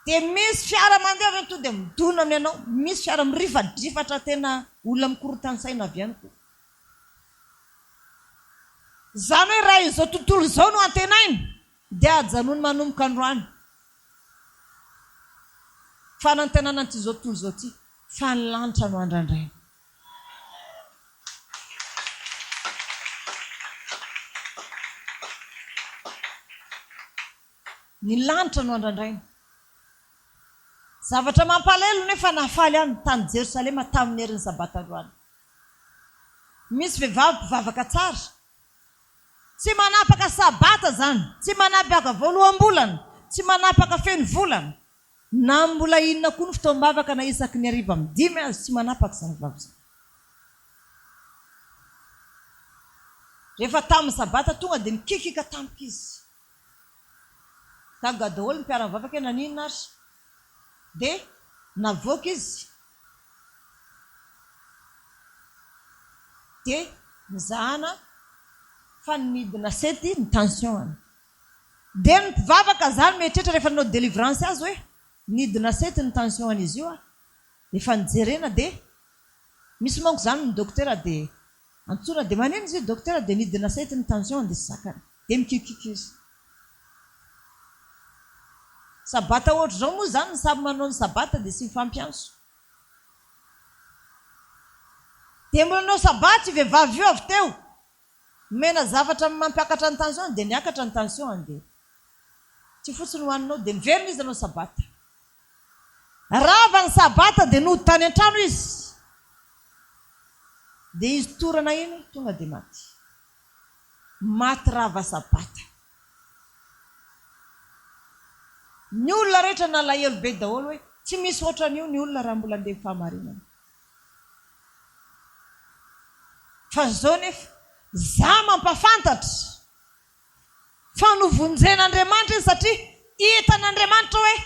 Speaker 2: dia misy fiara mandeha avy to dia midona amin'ny anao misy fiara mirifadrifatra tena olona mikorotany-saina avy ihany koa zany hoe raha izao tontolo izao no antenainy dia ajanony manomboka androany fa nantenana an'ity zao tontolo izao ty fa ny lanitra no andrandraina ny lanitra no andrandraina zavatra mampalelo nefa nafaly any tany Jerosalema tamin'ny herin'ny sabata androany misy vehivavy mpivavaka tsara tsy manapaka sabata zany tsy manapaka voaloham-bolana tsy manapaka feno volana na mbola inona koa ny fotoam-bavaka na isaky ny ariva amin'ny 5 azy tsy manapaka zany vavy zany rehefa tamin'ny sabata tonga dia mikikika tampoka izy taga daholo ny mpiara-mivavaka naninona ary dia navoaka izy dia mizahana fa nidina sety ny tension any dia ny mpivavaka zany mietrehitra rehefa nanao délivrance azy hoe nidina sety ny tension an'izy io efa nijerena dia misy manko zany ny dokotera dia antsona dia maneno izy docteur dia nidina saity ny tension dia sakany dia mikikika izy sabata ohatra zao moa zany ny samy manao ny sabata dia sy mifampianso dia mbola nao sabata i vehivavy io avy teo mena zavatra mampiakatra ny tension dia niakatra ny tension dia tsy fotsiny hoaninao dia miverina izy anao sabata rava ny sabata dia nody tany an-trano izy dia izy torana iny tonga dia maty rava sabata ny olona rehetra nalahelo be daholo hoe tsy misy ohatran'io ny olona raha mbola andeha fahamarinana fa zao nefa za mampafantatra fa novonjen'Andriamanitra izy satria hitan'Andriamanitra hoe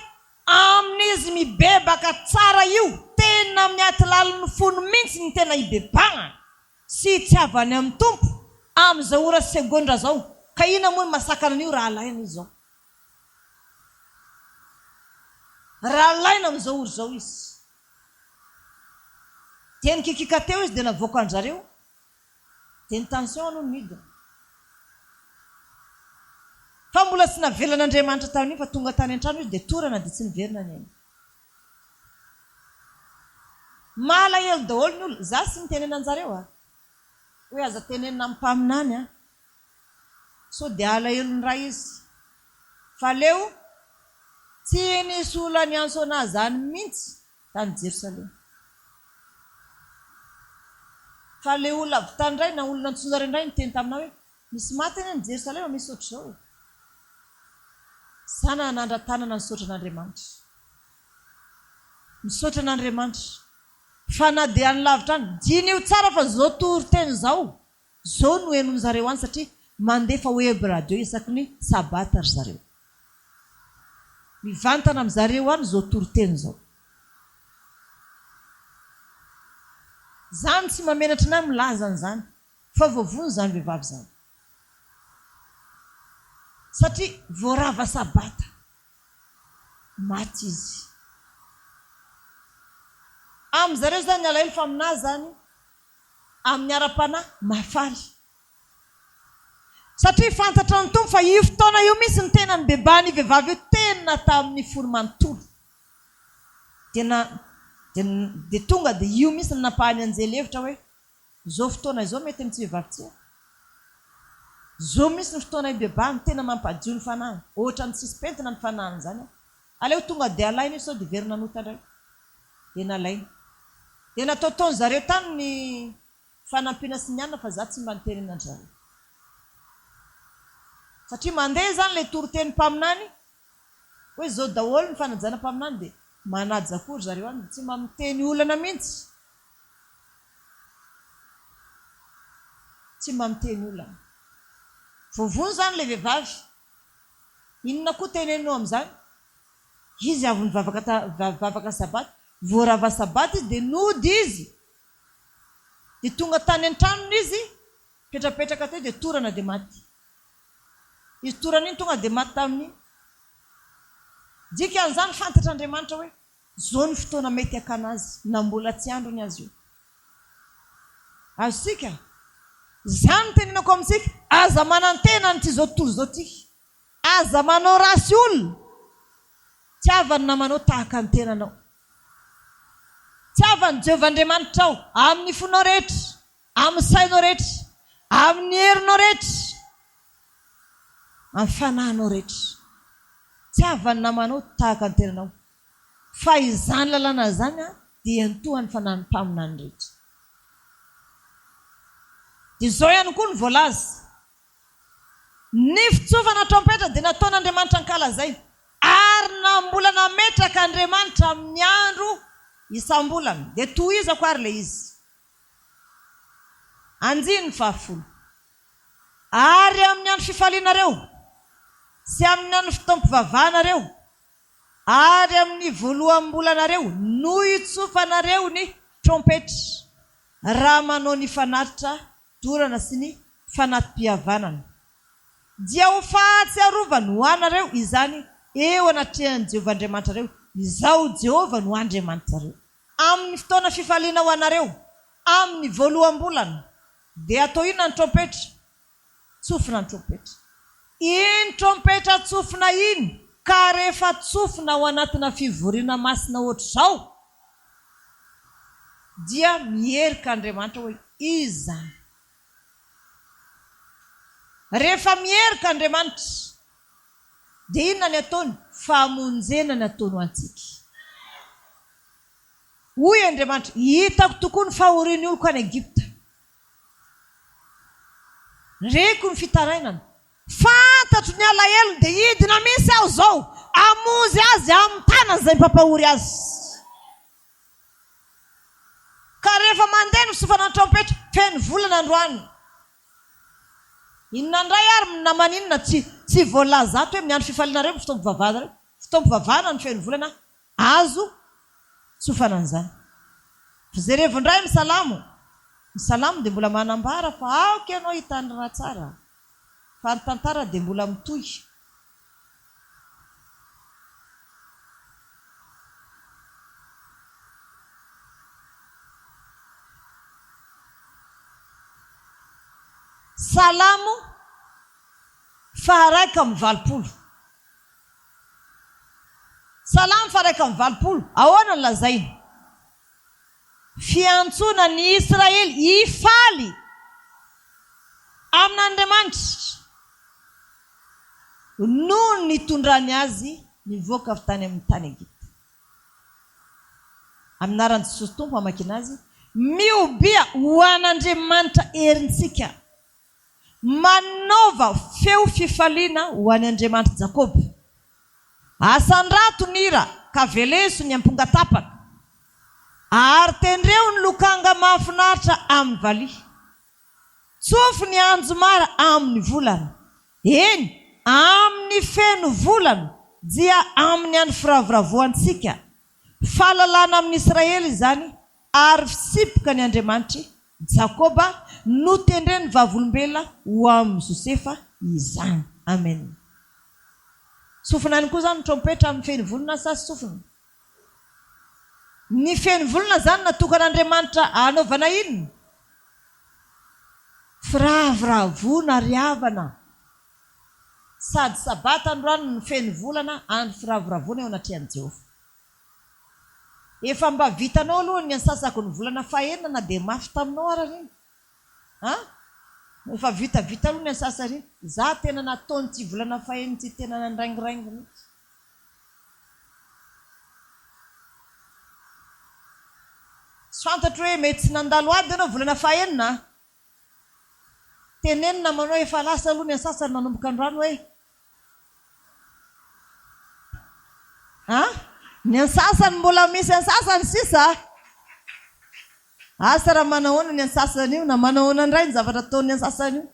Speaker 2: amin'izy mibebaka tsara io tena miaty laliny fony mihitsy ny tena hibebagna sy hitiavany amin'ny tompo amin'izao ora segondra zao ka ina moa masakana an'io raha alaina izy zao raha alaina amin'izao ora zao izy dia nikikika teo izy dia navoaka an'zareo dia ny tension no midina fa mbola tsy navelan'Andriamanitra tamin'io fa tonga tany an-trano izy dia torana dia tsy niverina ny aina malahelo daholo ny olona za sy nitenena an'jareo hoe aza tenenina amin'ny mpaminany so dia alahelo ny raha izy fa leo tsy nisy olona ny anso anazy any mihitsy tany Jerosalema fa le olona avy tany indray na olona ntsonjare indray niteny taminao hoe misy maty eny ny Jerosalema misy ohatr' zao sana nandratanana nisaotra an'Andriamanitra misaotra an'Andriamanitra fa na dia any lavitra any diny io tsara fa zao toriteny zao no henony zareo any satria mandefa web radio isaky ny sabata ry zareo mivantana amin'zareo any zao toriteny zao zany tsy mamenatra na milazany zany fa voavony zany vehivavy zany satria voarava sabata maty izy amin'zareo zany ny alahelo fa aminazy zany amin'ny ara-panahy mafaly satria fantatra ny tompo fa io fotoana io misy ny tena ny bebany vehivavy io tena tamin'ny folo manontolo dia tonga dia io misy ny napahany anjely hevitra hoe zao fotoana izao mety amin'ny tsy vehivavy tsia zao misy ny fotoana ibebany tena mampadio ny fanahy ohatra ny tsisy pentina ny fanahiny zany aleo tonga dia alaina io sao dia verina nota indray dia nalaina dia natao taony zareo tany ny fanampiana sy mianina fa za tsy mba nitenena an-jareo satria mandeha zany le toriteny mpaminany hoe zao daholo ny fanajana mpaminany dia manady zakory zareo any tsy mamiteny olana mihitsy tsy mamiteny olana voavony zany le vehivavy inona koa tenenao amin'izany izy avy nivavaka sabata voarava sabata izy dia nody izy dia tonga tany an-tranony izy petrapetraka teo dia torana dia maty izy torana iny tonga dia maty tamin'iny dika an'izany fantatra Andriamanitra hoe zao ny fotoana mety akanazy na mbola tsy androny azy io azosika zany tenenako amintsika aza manantena ny ty zao tontolo zao ty aza manao rasy olona tsy avany na manao tahaka ny tenanao tsy avany Jehovahandriamanitra ao amin'ny fonao rehetra amin'ny sainao rehetra amin'ny herinao rehetra amin'ny fanahinao rehetra tsy avany na manao tahaka ny tenanao fa izany lalàna zany dia nitohany fanahiny mpaminany rehetra dia zao ihany koa ny voalaza ny fitsofana trompetra dia nataon'Andriamanitra ankalazay ary na mbola nametraka Andriamanitra amin'ny andro isam-bolana dia tohizako ary le izy anjiny 10 ary amin'ny andro fifalianareo sy amin'ny andro fitoam-pivavahanareo ary amin'ny voalohambolanareo no itsofanareo ny trompetra raha manao ny fanatitra dorana sy ny fanatim-pihavanana dia ho fahatsiarovany ho anareo izany eo anatrehan'i Jehovahandriamanitra reo izao Jehova no Andriamanitrareo amin'ny fotoana fifaliana ho anareo amin'ny voalohambolana dia atao inona ny trompetra? Tsofina ny trompetra. Iny trompetra tsofina iny, ka rehefa tsofina ao anatina fivoriana masina ohatr'izao, dia mierika Andriamanitra hoe iza. Rehefa mierika Andriamanitra, dia inona ny ataony? Famonjena ny ataony antsika. Hoy Andriamanitra, hitako tokoa ny fahorian'ny oloko any Egypta. Reko ny fitarainana. Fantatro ny alahelo dia hidina misy aho zao amonjy azy amin'ny tanany izay mpampahory azy. Ka rehefa mandeha ny fisofana ny trompetra, feno volana androany. Inona indray ary namaninona tsy voalaza ato hoe miandro fifaliana reo fitoam-pivavahana reo. Fitoam-pivavahana ny feno volana azo tsofana an'izany. Fijerevo indray ny salamo. Ny salamo dia mbola manambara fa aoka ianao hitany raha tsara. Fa ny tantara dia mbola mitohy. Salamo faharaika amin'ny valopolo. Salamo faharaika amin'ny valopolo. Ahoana ny lazainy? Fiantsoana ny Israely hifaly amin'Andriamanitra noho ny tondrany azy nivoaka avy tany amin'ny tany Egipta. Amin'ny anaran'i Jesosy Tompo amakiana azy, miobia ho an'Andriamanitra herintsika, manaova feo fifaliana ho an'i Andriamanitra Jakoba. Asan-drato ny ira ka veleso ny amponga tapaka, ary tendreo ny lokanga mahafinaritra amin'ny valia. Tsofo ny anjomara amin'ny volana. Eny, amin'ny feno volana dia amin'ny andro firavoravoantsika. Fahalalana amin'ny Israely izany, ary fisipoka ny Andriamanitra Jakoba no tendreny vavolombelona ho amin'ny Josefa izany. Amen. Sofina ny koa zany ny trompetra amin'ny feno volana sa sy sofina? Ny feno volana zany natokan'Andriamanitra anaovana inona? Firavoravona riavana. Sady sabata androany ny feno volana andro firavoravona eo anatrehan'i Jehova. Efa mba vitanao aloha ny ansasako ny volana fahenina na dia mafy taminao ara reny. Efa vita aloha ny ansasa reny. Za tena nataony tsy volana fahenina tsy tena nandraingirangy mihitsy. Sy fantatro hoe mety tsy nandalo ady ianao volana fahenina. Tenenina manao efa lasa aloha ny ansasany manomboka androany hoe ny ansasany mbola misy ansasany sisa. Asa raha manahoana ny ansasany io na manahoana indray ny zavatra ataon'ny ansasany io.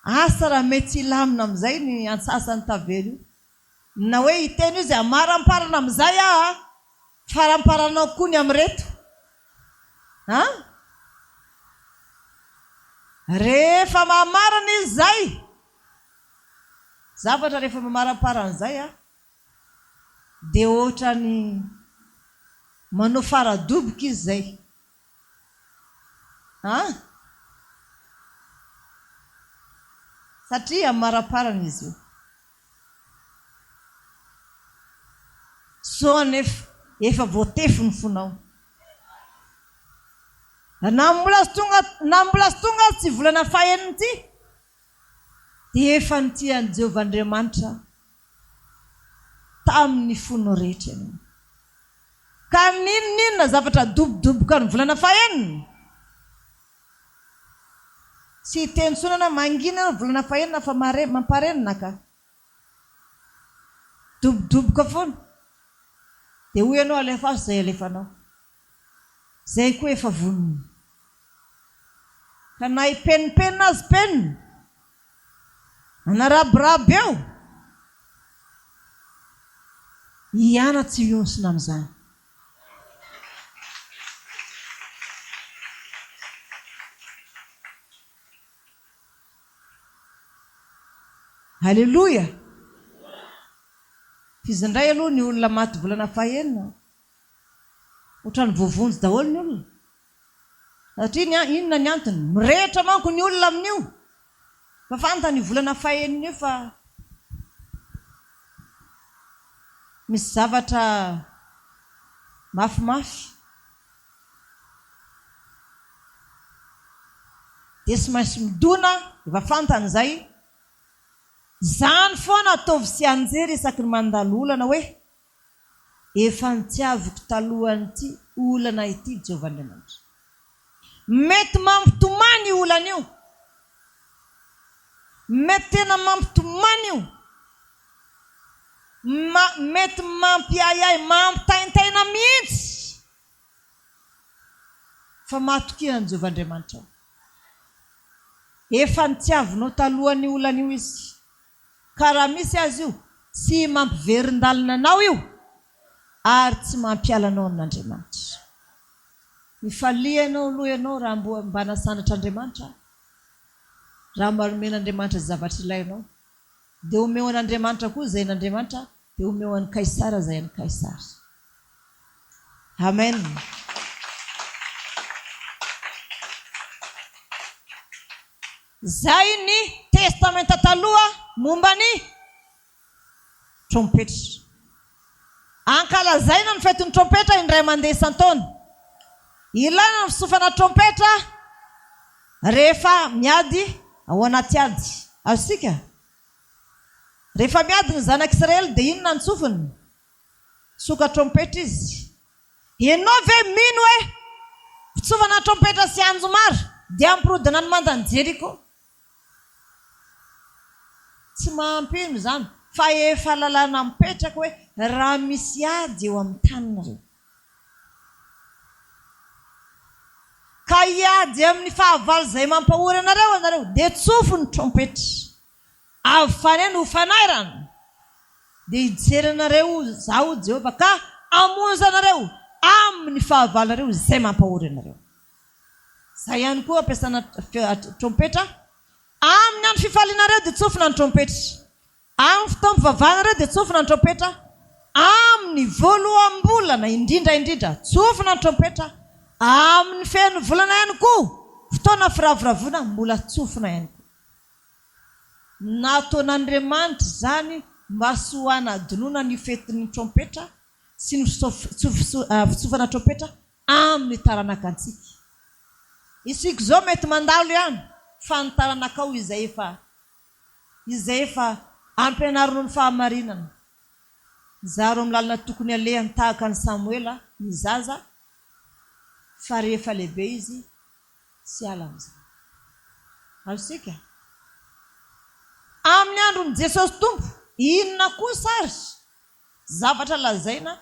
Speaker 2: Asa raha mety ilamina amin'izay ny ansasany tavelo io. Na hoe hiteny io izay amaramparana amin'izay faramparanao koa ny amin'reto. Rehefa mamarana izy zay, zavatra rehefa mamaramparana izay dia ohatra ny manao faradoboka izy zay. Satria mamaramparana izy io. So efa voatefy ny fonao. Na mbola sy tonga tsy volana fahenina ity, dia efa nitian'i Jehovah Andriamanitra tamin'ny fonao rehetra. Ka ninona zavatra dobodoboka ny volana fahenina? Tsy tensonana mangina ny volana fahenina fa mamparenina ka. Dobodoboka foana. Dia hoy ianao alefa azy izay alefanao. Zay koa efa vonona. Ka na hipenipenina azy penina, anarabiraby eo, hiana tsy hionsona amin'izany. Halleluja. Fizindray aloha ny olona maty volana fahenina. ohatrany voavonjy daholo ny olona satria inona ny antony mirehitra manko ny olona amin'io fa fantany volana faheniny io fa misy zavatra mafimafy dia sy mainsy midona efa fantany izay zany foana ataovy sy anjery isaky ny mandalo olana hoe efa nitiaviko talohan'ity olana ity Jehovahandriamanitra. Mety mampitomany io olana io, mety tena mampitomany io, mety mampiayay mampitaintaina mihitsy fa mahatokina ny Jehovahandriamanitra. Efa nitiavinao talohan'ny olana io izy, ka raha misy azy io sy mampiverin-dalina anao io ary tsy mampialanao amin'Andriamanitra. Mifalianao aloha ianao raha mba nasanatra Andriamanitra, raha maromen'Andriamanitra zavatra ilainao dia omeo an'Andriamanitra koa izay n'Andriamanitra dia omeo an'i Kaisara izay an'i Kaisara. Amen. Zay ny testamenta taloha momba ny trompetra. Ankalazaina ny fetin'ny trompetra indray mandeha isan-taona. Ilaina ny fisofana trompetra rehefa miady ao anaty ady. Azosika? Rehefa miady ny zanak'Israely dia inona ny sofiny? Soka trompetra izy. Ianao ve mino hoe fisofana trompetra sy anjomara dia ampirodina ny mandan'ny Jeriko? Tsy mampino izany fa efa lalàna mipetraka hoe raha misy ady eo amin'ny taninareo ka hiady amin'ny fahavalo izay mampahory anareo dia tsofo ny trompetra avy faneny ho fanairana dia hijerenareo zaho Jehova ka amonjanareo amin'ny fahavalonareo izay mampahory anareo. Izay ihany koa ampiasana trompetra amin'ny andro fifalianareo dia tsofina ny trompetra, amin'ny fotoam-pivavahana dia tsofina ny trompetra, amin'ny voalohambolana indrindra tsofina ny trompetra, amin'ny feno volana ihany koa fotoana firavoravona mbola tsofina ihany koa. Nataon'Andriamanitra izany mba sy ho hanadinoana ny fetin'ny trompetra sy ny fitsofana trompetra amin'ny taranaka-ntsika. Isika izao mety mandalo ihany fa ny taranakao izay efa ampianarino ny fahamarinana. Zaro amin'ny lalina tokony alehany tahaka ny Samuela ny zaza fa rehefa lehibe izy sy ala amin'izay. Azosika? Amin'ny andron'i Jesosy Tompo inona koa sary zavatra lazaina?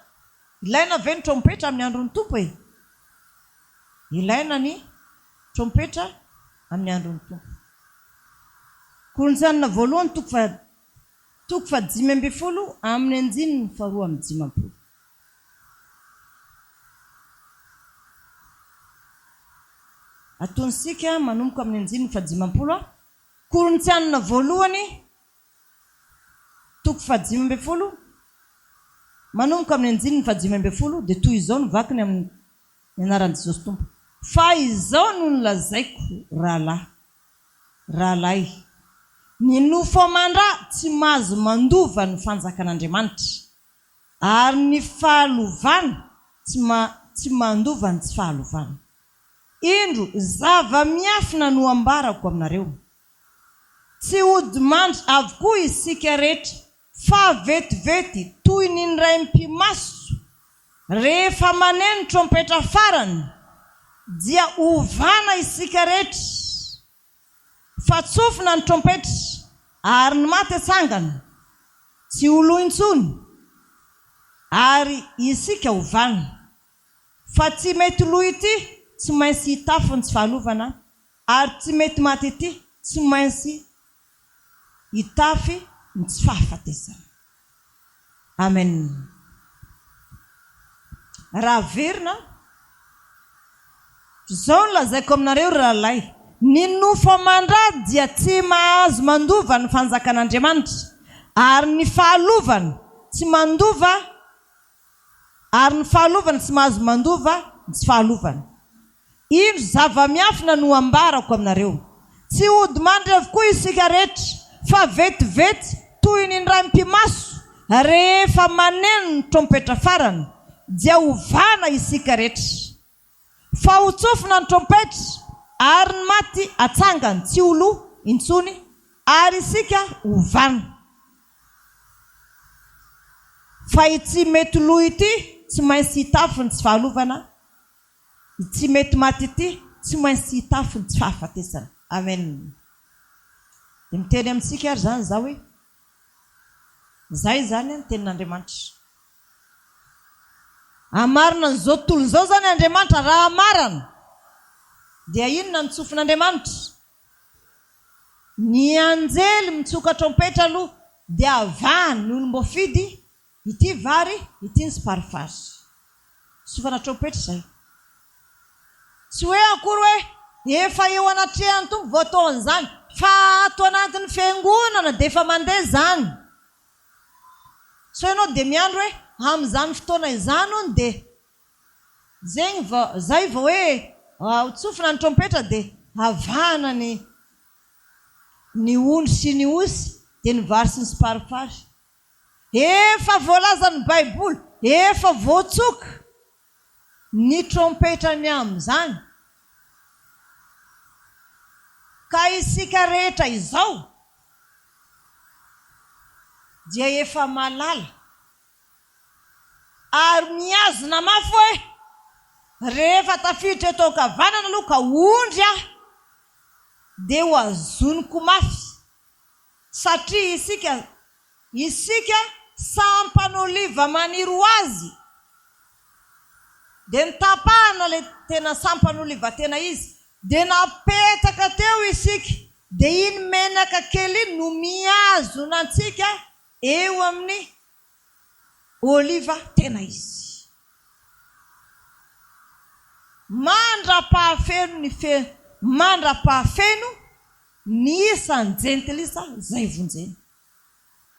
Speaker 2: Ilaina ve ny trompetra amin'ny andron'ny Tompo e? Ilaina ny trompetra amin'ny andron'ny Tompo. Korintianina voalohany toko fa 5 amin'ny andininy 2:15. Ataonsika manomboka amin'ny andininy 15. Korintianina voalohany toko fa 5 manomboka amin'ny andininy 15 dia toy izao ny vakiny amin'ny anaran'i Jesosy Tompo. Fa izao no nolazaiko rahalahy, ny nofo mandra tsy mahazo mandova ny fanjakan'Andriamanitra, ary ny fahalovana tsy mandova ny tsy fahalovana. Indro zava-miafina no ambarako aminareo, tsy ody mandry avokoa isika rehetra fa vetivety toy ny indray mpimaso rehefa maneno trompetra farany dia ovana isika rehetra fa tsofina ny trompetra ary ny maty atsangana tsy olo intsony ary isika ovana fa tsy mety lo ity tsy mainsy hitafy ny tsy fahalovana ary tsy mety maty ity tsy mainsy hitafy ny tsy fahafatesana. Amen. Raha verina izao no lazaiko aminareo rahalahy, ny nofo mandra dia tsy mahazo mandova ny fanjakan'Andriamanitra, ary ny fahalovana tsy mandova ary ny fahalovana tsy mahazo mandova tsy fahalovana. Indro zava-miafina no ambarako aminareo, tsy ody mandry avokoa isika rehetra, fa vetivety toy ny raim-pimaso rehefa maneno ny trompetra farany dia hovana isika rehetra. Fa ho tsofina ny trompetra ary ny maty atsangany tsy olo intsony, ary isika hovana. Fa ity mety loha ity tsy maintsy hitafiny tsy fahalovana, ity mety maty ity tsy maintsy hitafiny tsy fahafatesana. Amen. Dia miteny amintsika ary zany za hoe zay zany ny tenin'Andriamanitra. Amarina n'izao tontolo izao zany Andriamanitra, raha marana dia inona ny tsofin'Andriamanitra? Ny anjely mitsoka trompetra aloha dia avahany ny olom-boafidy, ity vary ity ny siparifary. Tsofana trompetra zay. Tsy hoe akory hoe efa eo anatrehany tompo vao ataon'izany, fa ato anatin'ny fiangonana dia efa mandeha zany. So ianao dia miandro hoe amin'izany fotoana izany ony dia zegny zay vao hoe tsofina ny trompetra dia avahana ny ondry sy ny osy dia ny vary sy ny siparifary. Efa voalaza ny Baiboly, efa voatsoka ny trompetra ny amin'izany. Ka isika rehetra izao dia efa malala ary miazona mafy hoe rehefa tafiditra eto ankavanana aloha ka ondry dia ho azoniko mafy, satria isika sampan'oliva maniry ho azy dia nitapahana le tena sampan'oliva tena izy dia napetaka teo isika, dia iny menaka kely iny no miazona antsika eo amin'ny oliva tena izy. Mandra-pahafeno ny isan'ny jentilisa zay vonjeny.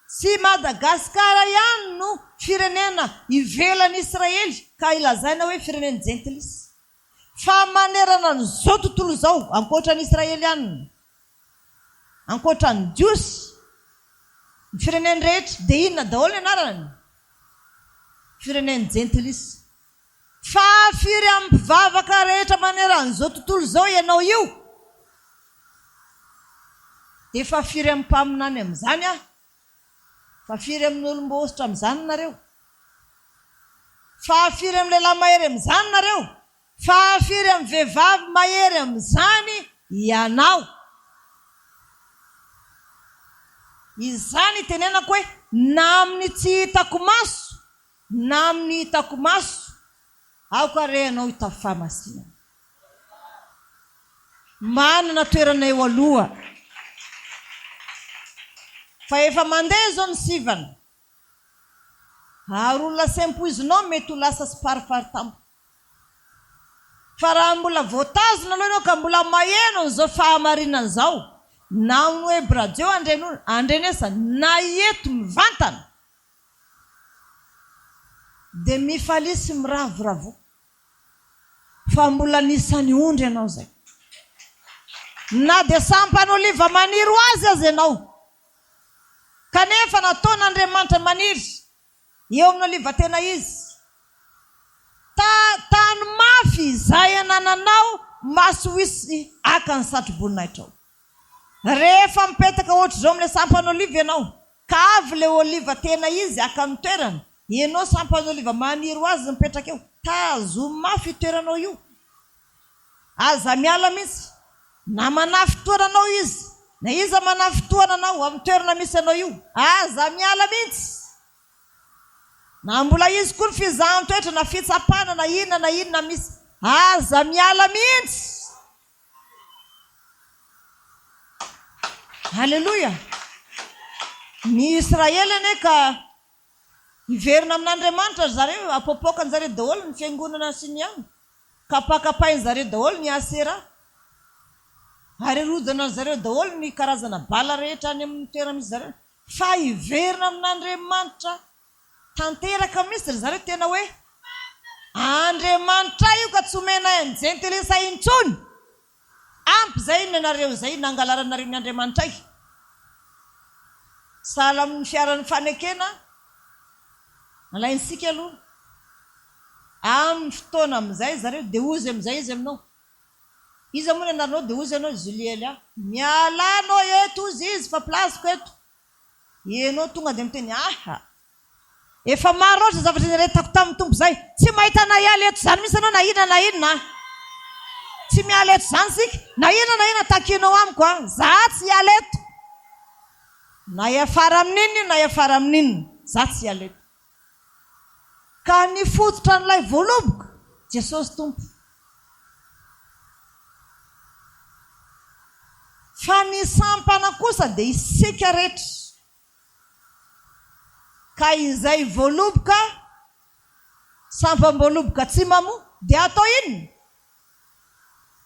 Speaker 2: Sy Madagasikara ihany no firenena ivelan'i Israely ka ilazaina hoe firenena jentilisa. Fa manerana n'izao tontolo izao, ankoatran'ny Israely ihany, ankoatran'ny Jiosy, ny fireneny rehetra dia inona daholo ny anarany? Fireneny jentilisa. Fa firy amin'ny mpivavaka rehetra maneran'izao tontolo izao ianao io dia fa firy amin'ny mpaminany amin'izany fa firy amin'ny olom-boasitra amin'izany nareo, fa firy amin'ny lehilahy mahery amin'izany nareo, fa firy amin'ny vehivavy mahery amin'izany ianao. Izany tenenako hoe na amin'ny tsy hitako maso na amin'ny hitako maso aoka rehanao hitako fahamasinana. Manana toerana eo aloha. Fa efa mandeha zao ny sivana ary olona sempoizinao mety ho lasa siparifary tampoka. Fa raha mbola voatazona aloha ianao ka mbola maheno an'izao fahamarinana zao, na amin'ny hoe bradeo andrenesa na eto mivantana dia mifalisy miravoravo, fa mbola nisany ondry ianao zay. Na dia sampan'oliva maniry ho azy ianao, kanefa nataon'Andriamanitra maniry eo amin'ny oliva tena izy. Tany mafy izay anananao maso hisy aka ny satroboninahitra ao. Rehefa mipetaka ohatra zao amin'ilay sampan'oliva ianao ka avy ilay oliva tena izy aka ny toerana, ianao sampan'oliva maniry ho azy mipetraka eo, tazo mafy toeranao io. Aza miala mihitsy na manafy toeranao izy, na iza manafy toeranao amin'ny toerana misy anao io, aza miala mihitsy. Na mbola izy koa ny fizahan toetra na fitsapana na inona misy, aza miala mihitsy. Halleluja. Ny Israely ane ka iverina amin'Andriamanitra zareo, apopokany zareo daholo ny fiangonana sy ny any, kapakapainy zareo daholo ny Asera, ary rodana zareo daholo ny karazana bala rehetra any amin'ny toerana misy zareo. Fa iverina amin'Andriamanitra tanteraka misy zareo tena hoe Andriamanitra io ka tsy omena jentelesa intsony. Ampy zay nanareo zay nangalaranareo ny Andriamanitra io. Sahala amin'ny fiaran'ny fanekena alainsika aloha. Amin'ny fotoana amin'izay zareo dia ozy amin'izay izy aminao. Izy moa nanareo dia ozy ianao Juliela. Mialanao eto ozy izy fa plasiko eto. Ianao tonga dia miteny aha. Efa maro oatra zavatra naretako tamin'ny tompo izay. Tsy mahita nahiala eto izany misy anao na inona. Tsy miala eto izany sika. Na inona takinao amiko a. Za tsy hiala eto. Na hiafara amin'inona. Za tsy hiala eto. Ka nifototra n'ilay voaloboka Jesosy tompo. Fa ny sampana kosa dia isika rehetra. Ka izay voaloboka, sampam-boaloboka tsy mamoa, dia atao inona?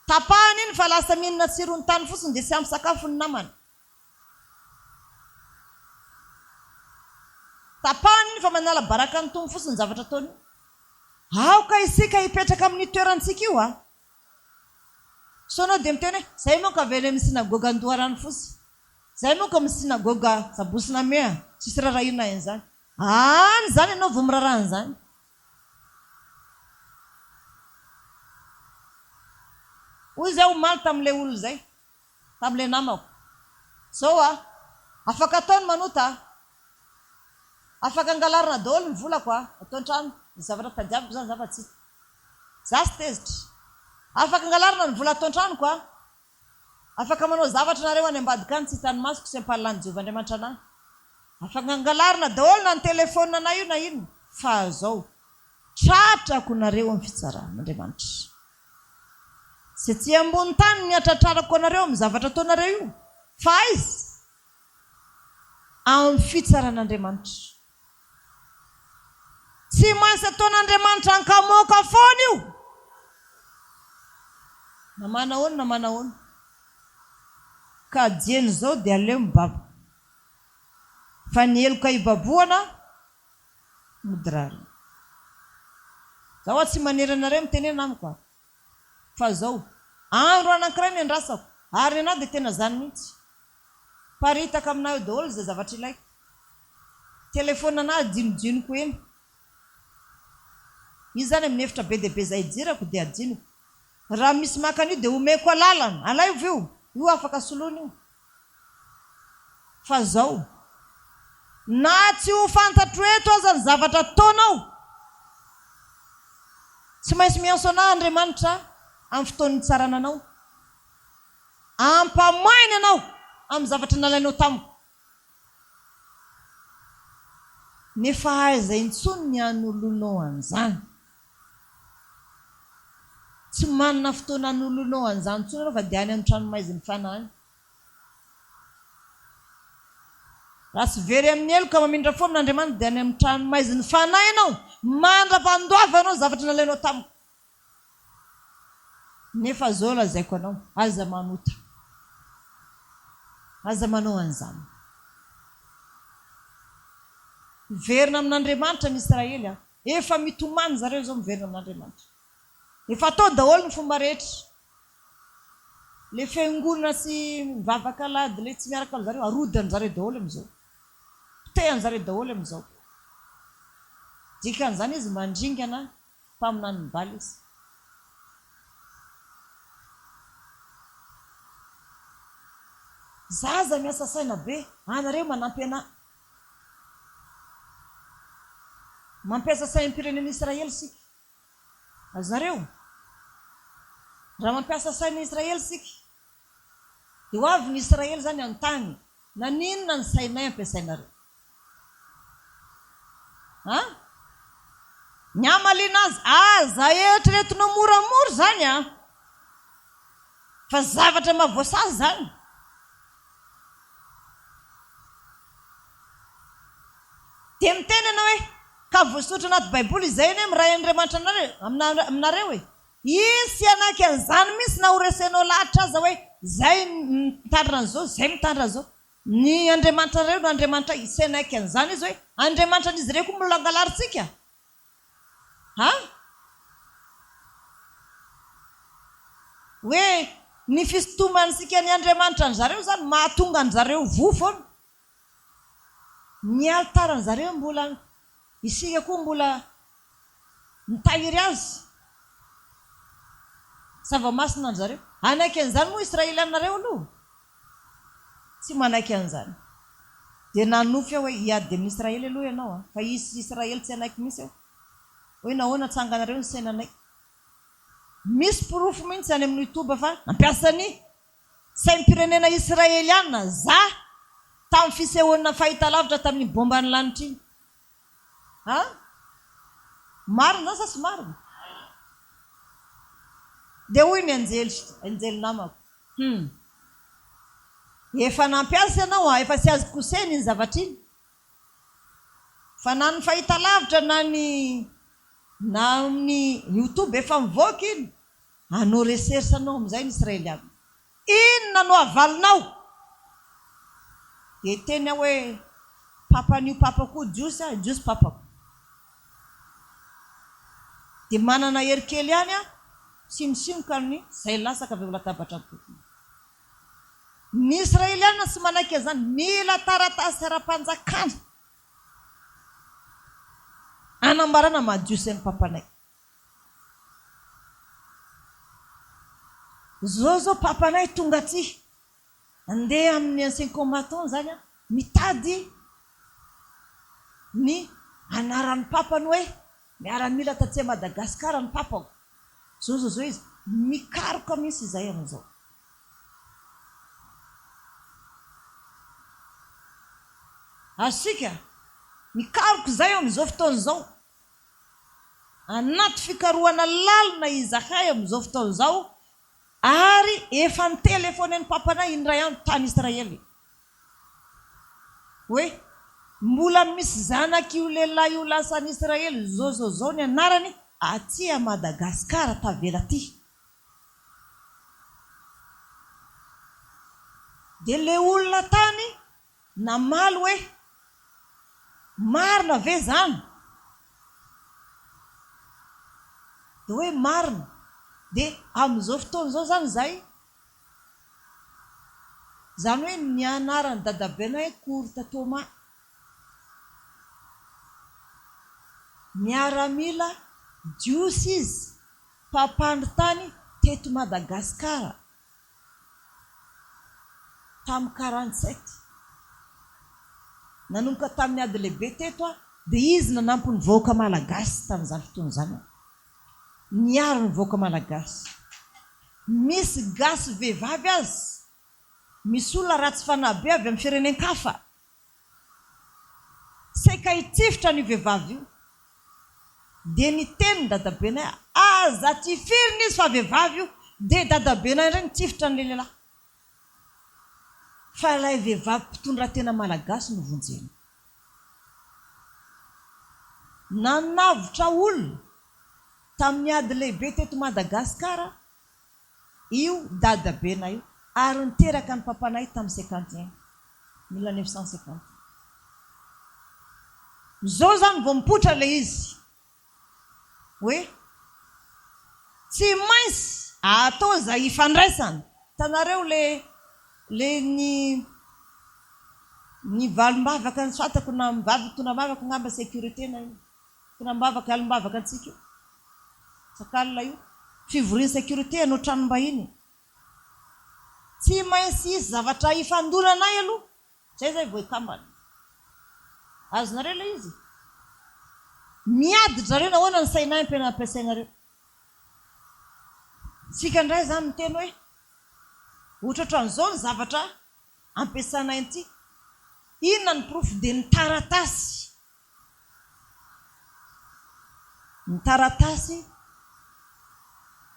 Speaker 2: Tapahana iny fa lasa mihinana tsirony tany fotsiny dia tsy ampy sakafo ny namany. Tapahana iny fa manala baraka ny tombo fotsiny zavatra ataony. Aoka isika hipetraka amin'ny toerantsika io a. So anao dia miteny hoe zay moa ka avele amin'ny sinagoga Andoharano fotsy. Zay moa ka amin'ny sinagoga Sabosina Mea. Tsisy rarahina izany. Any zany ianao vao mirarahana zany. Hoy zay omaly tamin'ilay olo zay. Tamin'ilay namako. Zao a. Afaka ataony manota. Afaka angalarina daholo ny volako a. Atao an-trano. Ny zavatra tadiaviko zany zavatra tsy. Za sy tezitra. Afaka angalarina ny vola atao an-tranoko a. Afaka manao zavatra nareo any ambadika any tsy hitany masoko sy ampahalan'ny Jehovahandriamanitra anahy. Afaka angalarina daholo na ny telefônina na io na ino. Fa zao tratrako nareo amin'ny fitsaran'Andriamanitra. Sy tsy ambony tany miatratrarako anareo amin'ny zavatra ataonareo io. Fa izy amin'ny fitsaran'Andriamanitra. Tsy maintsy ataon'Andriamanitra ankamoaka foana io. Na manahoana. Ka jeny zao dia aleo mibabo. Fa ny heloka hibaboana midirarina. Zaho tsy manery anareo mitenena amiko. Fa zao andro anankiray ny andrasako. Ary anahy dia tena zany mihitsy. Paritaka aminao daholo izay zavatra ilaiko. Telefônina anahy adinodinoko eny. Izy zany amin'ny efitra be dia be izay jirako dia adinoko. Raha misy makan'io dia omeko alalana. Alaivo io. Io afaka soloina io. Fa zao na tsy ho fantatro eto aza ny zavatra ataonao. Tsy maintsy mianso anahy Andriamanitra amin'ny fotoan'ny tsarana anao. Ampamoaina anao amin'ny zavatra nalainao tamiko. Nefa aiza intsony ny anolonao an'izany. Tsy manana fotoana anolonao an'izany intsony anao fa dia any amin'ny tranomaiziny fanahy. Raha tsy very amin'ny elo ka mamindra foana n'Andriamanitra dia any amin'ny tranomaiziny fanahy ianao. Mandra-pandoava anao zavatra nalainao tamiko. Nefa zao lazaiko anao. Aza manota. Aza manao an'izany. Verina amin'Andriamanitra ny Israely a. Efa mitomany zareo zao miverina amin'Andriamanitra. Efa atao daholo ny fomba rehetra. Le fiangonana sy mivavaka alady le tsy miaraka amin'izareo arodany zareo daholo amin'izao. Potehany zareo daholo amin'izao. Dikan'izany izy mandringana mpaminany mibaly izy. Zaza miasa saina be. Anareo manampy anahy. Mampiasa sain'ny pirenen'i Israely sika. Azareo. Raha mampiasa sain'i Israely sika. Dia ho avy ny Israely zany an-tany. Na ninona ny sainay ampiasainareo. Ny amaliana azy. Aza eritreretinao moramora zany a. Fa zavatra mahavoasazy zany. Dia miteny ianao hoe ka voasoratra anaty Baiboly izay ny miray Andriamanitra aminareo hoe isy anaky an'izany misy na horesenao lahatra aza hoe zay mitandrina an'izao, zay mitandrina an'izao. Ny Andriamanitra reo no Andriamanitra isy anaky an'izany izy hoe Andriamanitra an'izy ireo koa mbola angalarintsika. hoe ny fisotomansika ny Andriamanitra ny zareo zany mahatonga ny zareo vo foana. Ny altara ny zareo mbola isika koa mbola mitahiry azy. Zava-masina ny zareo. Anaiky an'izany moa Israelianareo aloha. Tsy manaiky an'izany. Dia nanofy aho hoe hiady amin'ny Israely aloha ianao fa isy Israely tsy anaiky misy aho. Hoe nahoana tsanganareo ny sainanay. Misy porofo mihitsy any amin'ny YouTube fa nampiasa ny saim-pirenena Israeliana za tamin'ny fisehoana fahitalavitra tamin'ny bombany lanitra iny. Marina sa tsy marina? Dia hoy ny anjely namako. Efa nampiasa ianao efa tsy azo koseny ny zavatra iny. Fa na ny fahitalavitra na amin'ny YouTube efa mivoaka iny. Anao recherche anao amin'izay ny Israeliana. Inona no avalinao? Dia teny aho hoe papan'io papako jiosy papako. Dia manana hery kely ihany simosimoka ny izay lasaka avy eo latabatra tokony. Ny Israeliana tsy manaiky an'izany mila taratasy ara-panjakana. Anambarana majiosy ny papanay. Zao papanay tonga aty. Andeha amin'ny ancien combattant zany mitady ny anaran'ny papany hoe miaramila tatsy Madagasikara ny papako. Zao izy mikaroka misy izay amin'izao. Asika mikaroka izay amin'izao fotoan'izao. Anaty fikarohana lalina izahay amin'izao fotoan'izao. Ary efa ny telefonen'ny papanay indray andro tany Israely. Hoe mbola misy zanaky io lehilahy io lasan'ny Israely zao ny anarany aty a Madagasikara tavela aty. Dia le olona tany namaly hoe marina ve zany? Dia hoe marina. Dia amin'izao fotoan'izao zany zay. Zany hoe ny anarany dadabenay Kourta Thomas. Miaramila jiosy izy mpampandry tany teto Madagasikara tamin'ny 47. Nanomboka tamin'ny ady lehibe teto dia izy nanampy ny vahoaka malagasy tamin'izany fotoan'izany. Niaro ny vahoaka malagasy. Misy gasy vehivavy azy. Misy olona ratsy fanabe avy amin'ny firenen-kafa. Saika hitifitra ny vehivavy io. Dia ny teny dadabenay aza tifirina izy fa vehivavy io dia dadabenay ireny tifitra ny lehilahy. Fa ilay vehivavy mpitondra tena malagasy no vonjeny. Nanavotra olona tamin'ny ady lehibe teto Madagasikara io dadabenay io. Ary niteraka ny papanay tamin'ny 51. 1950. Zao zany vao mipotra le izy. Hoe tsy maintsy atao izay ifandraisana. Tanareo le ny valimbavaka ny fatako na mivavy tonambavaka ngamba sécurité na io. Tonambavaka alimbavaka antsika io. Sakalina io. Fivoriana sécurité anao tranom-bahiny. Tsy maintsy izy zavatra ifandonanay aloha. Zay vao ikambana. Azonareo le izy. Miady zareo nahoana ny sainay ampiasainareo. Sika ndray zany miteny hoe ohatran'izao ny zavatra ampiasanay anty. Inona ny porofo dia ny taratasy. Ny taratasy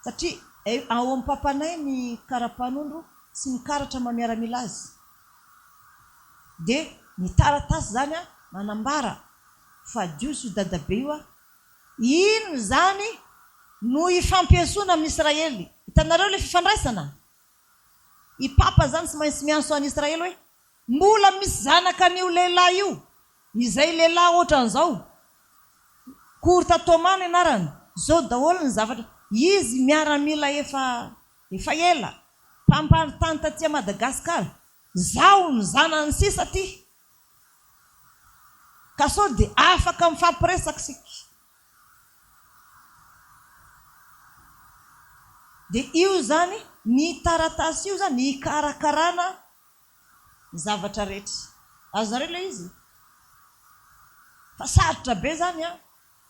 Speaker 2: satria ao amin'ny papanay ny karapanondro sy ny karatra mamiaramila azy. Dia ny taratasy zany manambara fa jiosy io dadabe io ino zany no ifampiasona amin'ny Israely. Hitanareo le fifandraisana. I papa zany tsy maintsy mianso an'i Israely hoe mbola misy zanaka an'io lehilahy io. Izay lehilahy ohatran'izao. Kourta Thomas ny anarany. Zao daholo ny zavatra. Izy miaramila efa efa ela mpamparitany taty Madagasikara zao ny zanany sisa ty ka sao dia afaka mifampiresaka sika. dia io zany ny taratasy io zany hikarakarana zavatra rehetra. azonareo ilay izy fa sarotra be zany a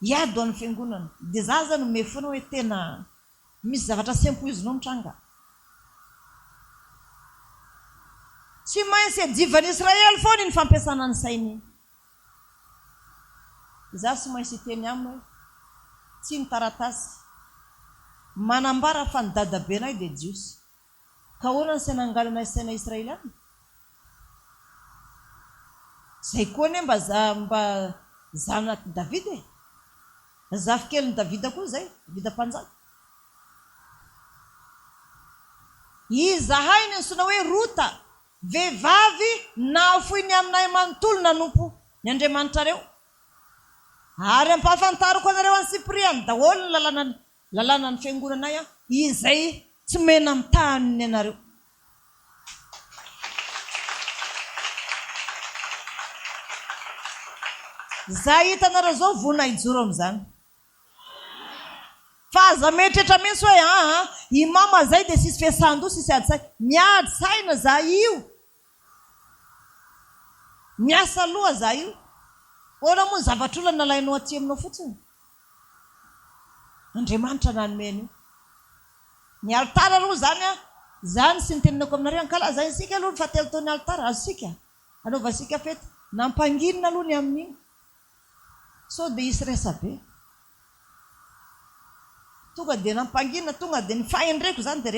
Speaker 2: hiady ho an'ny fiangonana. dia za zany me foana hoe tena misy zavatra sempoizinao mitranga. tsy maintsy adivan'ny Israely foana ny fampiasana ny sainy. za tsy maintsy teny aminy hoe tsy ny taratasy manambara fa ny dadabenay dia jiosy ka hoana ny sainangalana saina israeliana. zay koa ne mba zanaka Davida zafikeliny Davida koa zay Davida mpanjaka izahay ny sona hoe rota vehivavy nafoiny aminay manontolo nanompo ny Andriamanitrareo ary ampahafantariko anareo any Sipriany daholo ny lalàna ny fiangonanay a izay tsy mena mitaniny anareo. za hitanareo zao vona ijoro amin'izany fa aza metrehtra mihitsy hoe imama zay dia sisy fiasan-do sisy ady say miady saina za io miasa aloha za io oana moa ny zavatra olona nalainao aty aminao fotsiny. Andriamanitra nanomeny io ny altara aloha zany a zany sy niteninako aminareo ankala zany isika aloha ny fatelo taon'ny altara azosika anaovasika fety nampanginina aloha ny amin'iny so dia isy resa be tonga dia nampanginina tonga dia ny fahendreko zany dia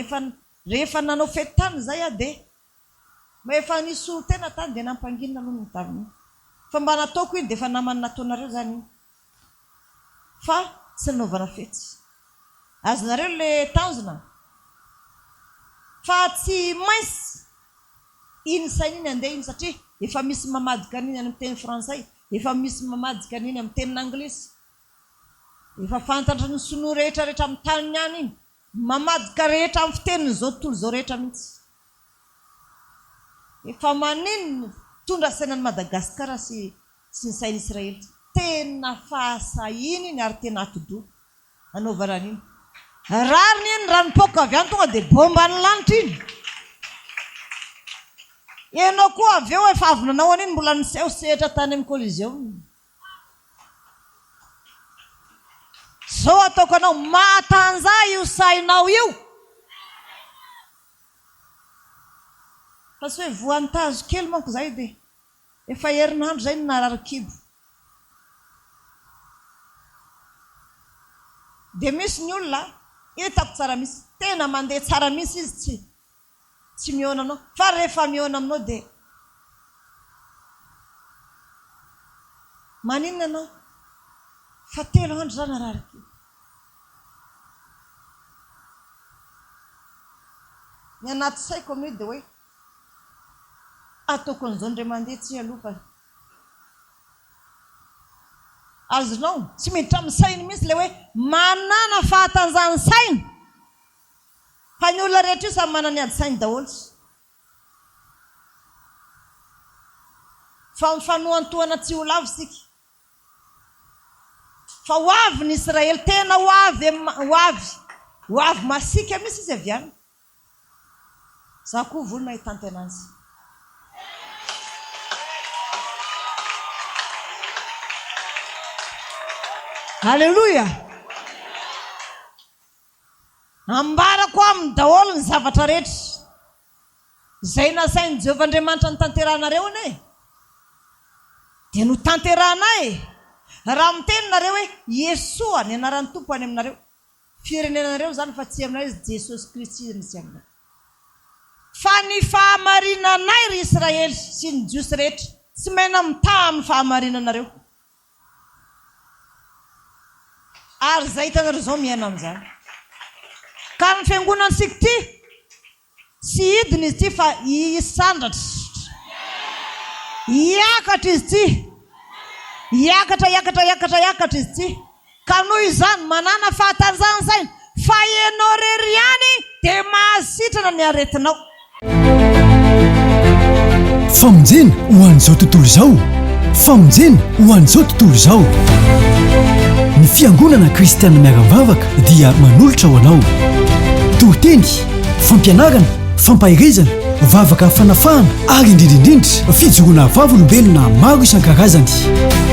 Speaker 2: rehefa nanao fety tany zay a dia efa nisy olo tena tany dia nampanginina aloha ny taminy fa mba nataoko iny dia efa namany nataonareo zany iny fa tsy nanaovana fety. azonareo le tanjona fa tsy maintsy iny sainy iny andeha iny satria efa misy mamadika an'iny amin'ny teny frantsay efa misy mamadika an'iny amin'ny teniny anglisy efa fantatra ny sinoa rehetrarehetra amin'ny taniny any iny mamadika rehetra amin'ny fiteniny zao tontolo zao rehetra mihitsy efa manino tondra sainan'ny Madagasikara sy ny sainy Israely tena fahasahiny iny ary tena atodo anaovana an'iny rariny iny raha nipoka avy any tonga dia bomba ny lanitra iny enao koa avy eo efa avonanao an'iny mbola niseho sehatra tany amin'ny kolizeo zao ataoko anao matanja io sainao io fa sy hoe voantazo kely manko zay dia efa herinandro zay ny nararikibo dia misy ny olona hitako tsara misy tena mandeha tsara misy izy tsy miona anao fa rehefa miona aminao dia maninona anao fa 3 andro zany nararikibo ny anaty saiko amin'io dia hoe ataoko an'izao ndray mandeha tsy aloha fa azonao tsy miditra amin'ny sainy mihitsy le hoe manana fahatanjahany sainy fa ny olona rehetra io samy manany ady sainy daholo fa mifanohantohana tsy ho lavo sika fa ho avy ny Israely tena ho avy masika misy izy avy any za koa volona hitanty anazy. Halleluja. ambarako amin'ny daholo ny zavatra rehetra zay nasainy Jehovah Andriamanitra ny tanterahanareo ane dia no tanterahanay raha mitenynareo hoe Yesoa ny anaran'ny tompo any aminareo firenenanareo zany fa tsy aminareo izy Jesosy Kristy nisy aminareo fa ny fahamarinanay ry Israely sy ny jiosy rehetra tsy maina mitaha amin'ny fahamarinanareo ary zay hitanareo zao miaina amin'izany ka ny fiangonantsika ty sy hidiny izy ty fa hisandratra hiakatra izy ty hiakatra izy ty ka noho izany manana fahatanjahany sainy fa ianao rery ihany dia ny aretinao.
Speaker 1: Famonjena ho an'izao tontolo izao. Famonjena ho an'izao tontolo izao. Ny fiangonana kristianina miara-mivavaka dia manolotra ho anao. Tohiteny, fampianarana, fampahirizana, vavaka fanafahana ary indrindrindrindra fijoroana vavolombelona maro isan-karazany.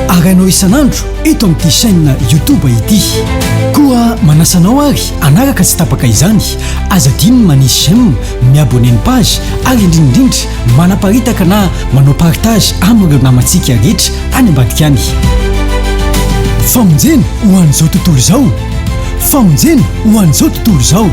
Speaker 1: Arainao isan'andro eto amin'ity chaîne YouTube ity. Koa manasanao ary anaraka tsy tapaka izany, azadiny manisy j'aime, miabonné ny page ary indrindrindrindra manaparitaka na manao partage amin'ireo namantsika rehetra any ambadika any. Famonjena ho an'izao tontolo izao. Famonjena ho an'izao tontolo izao.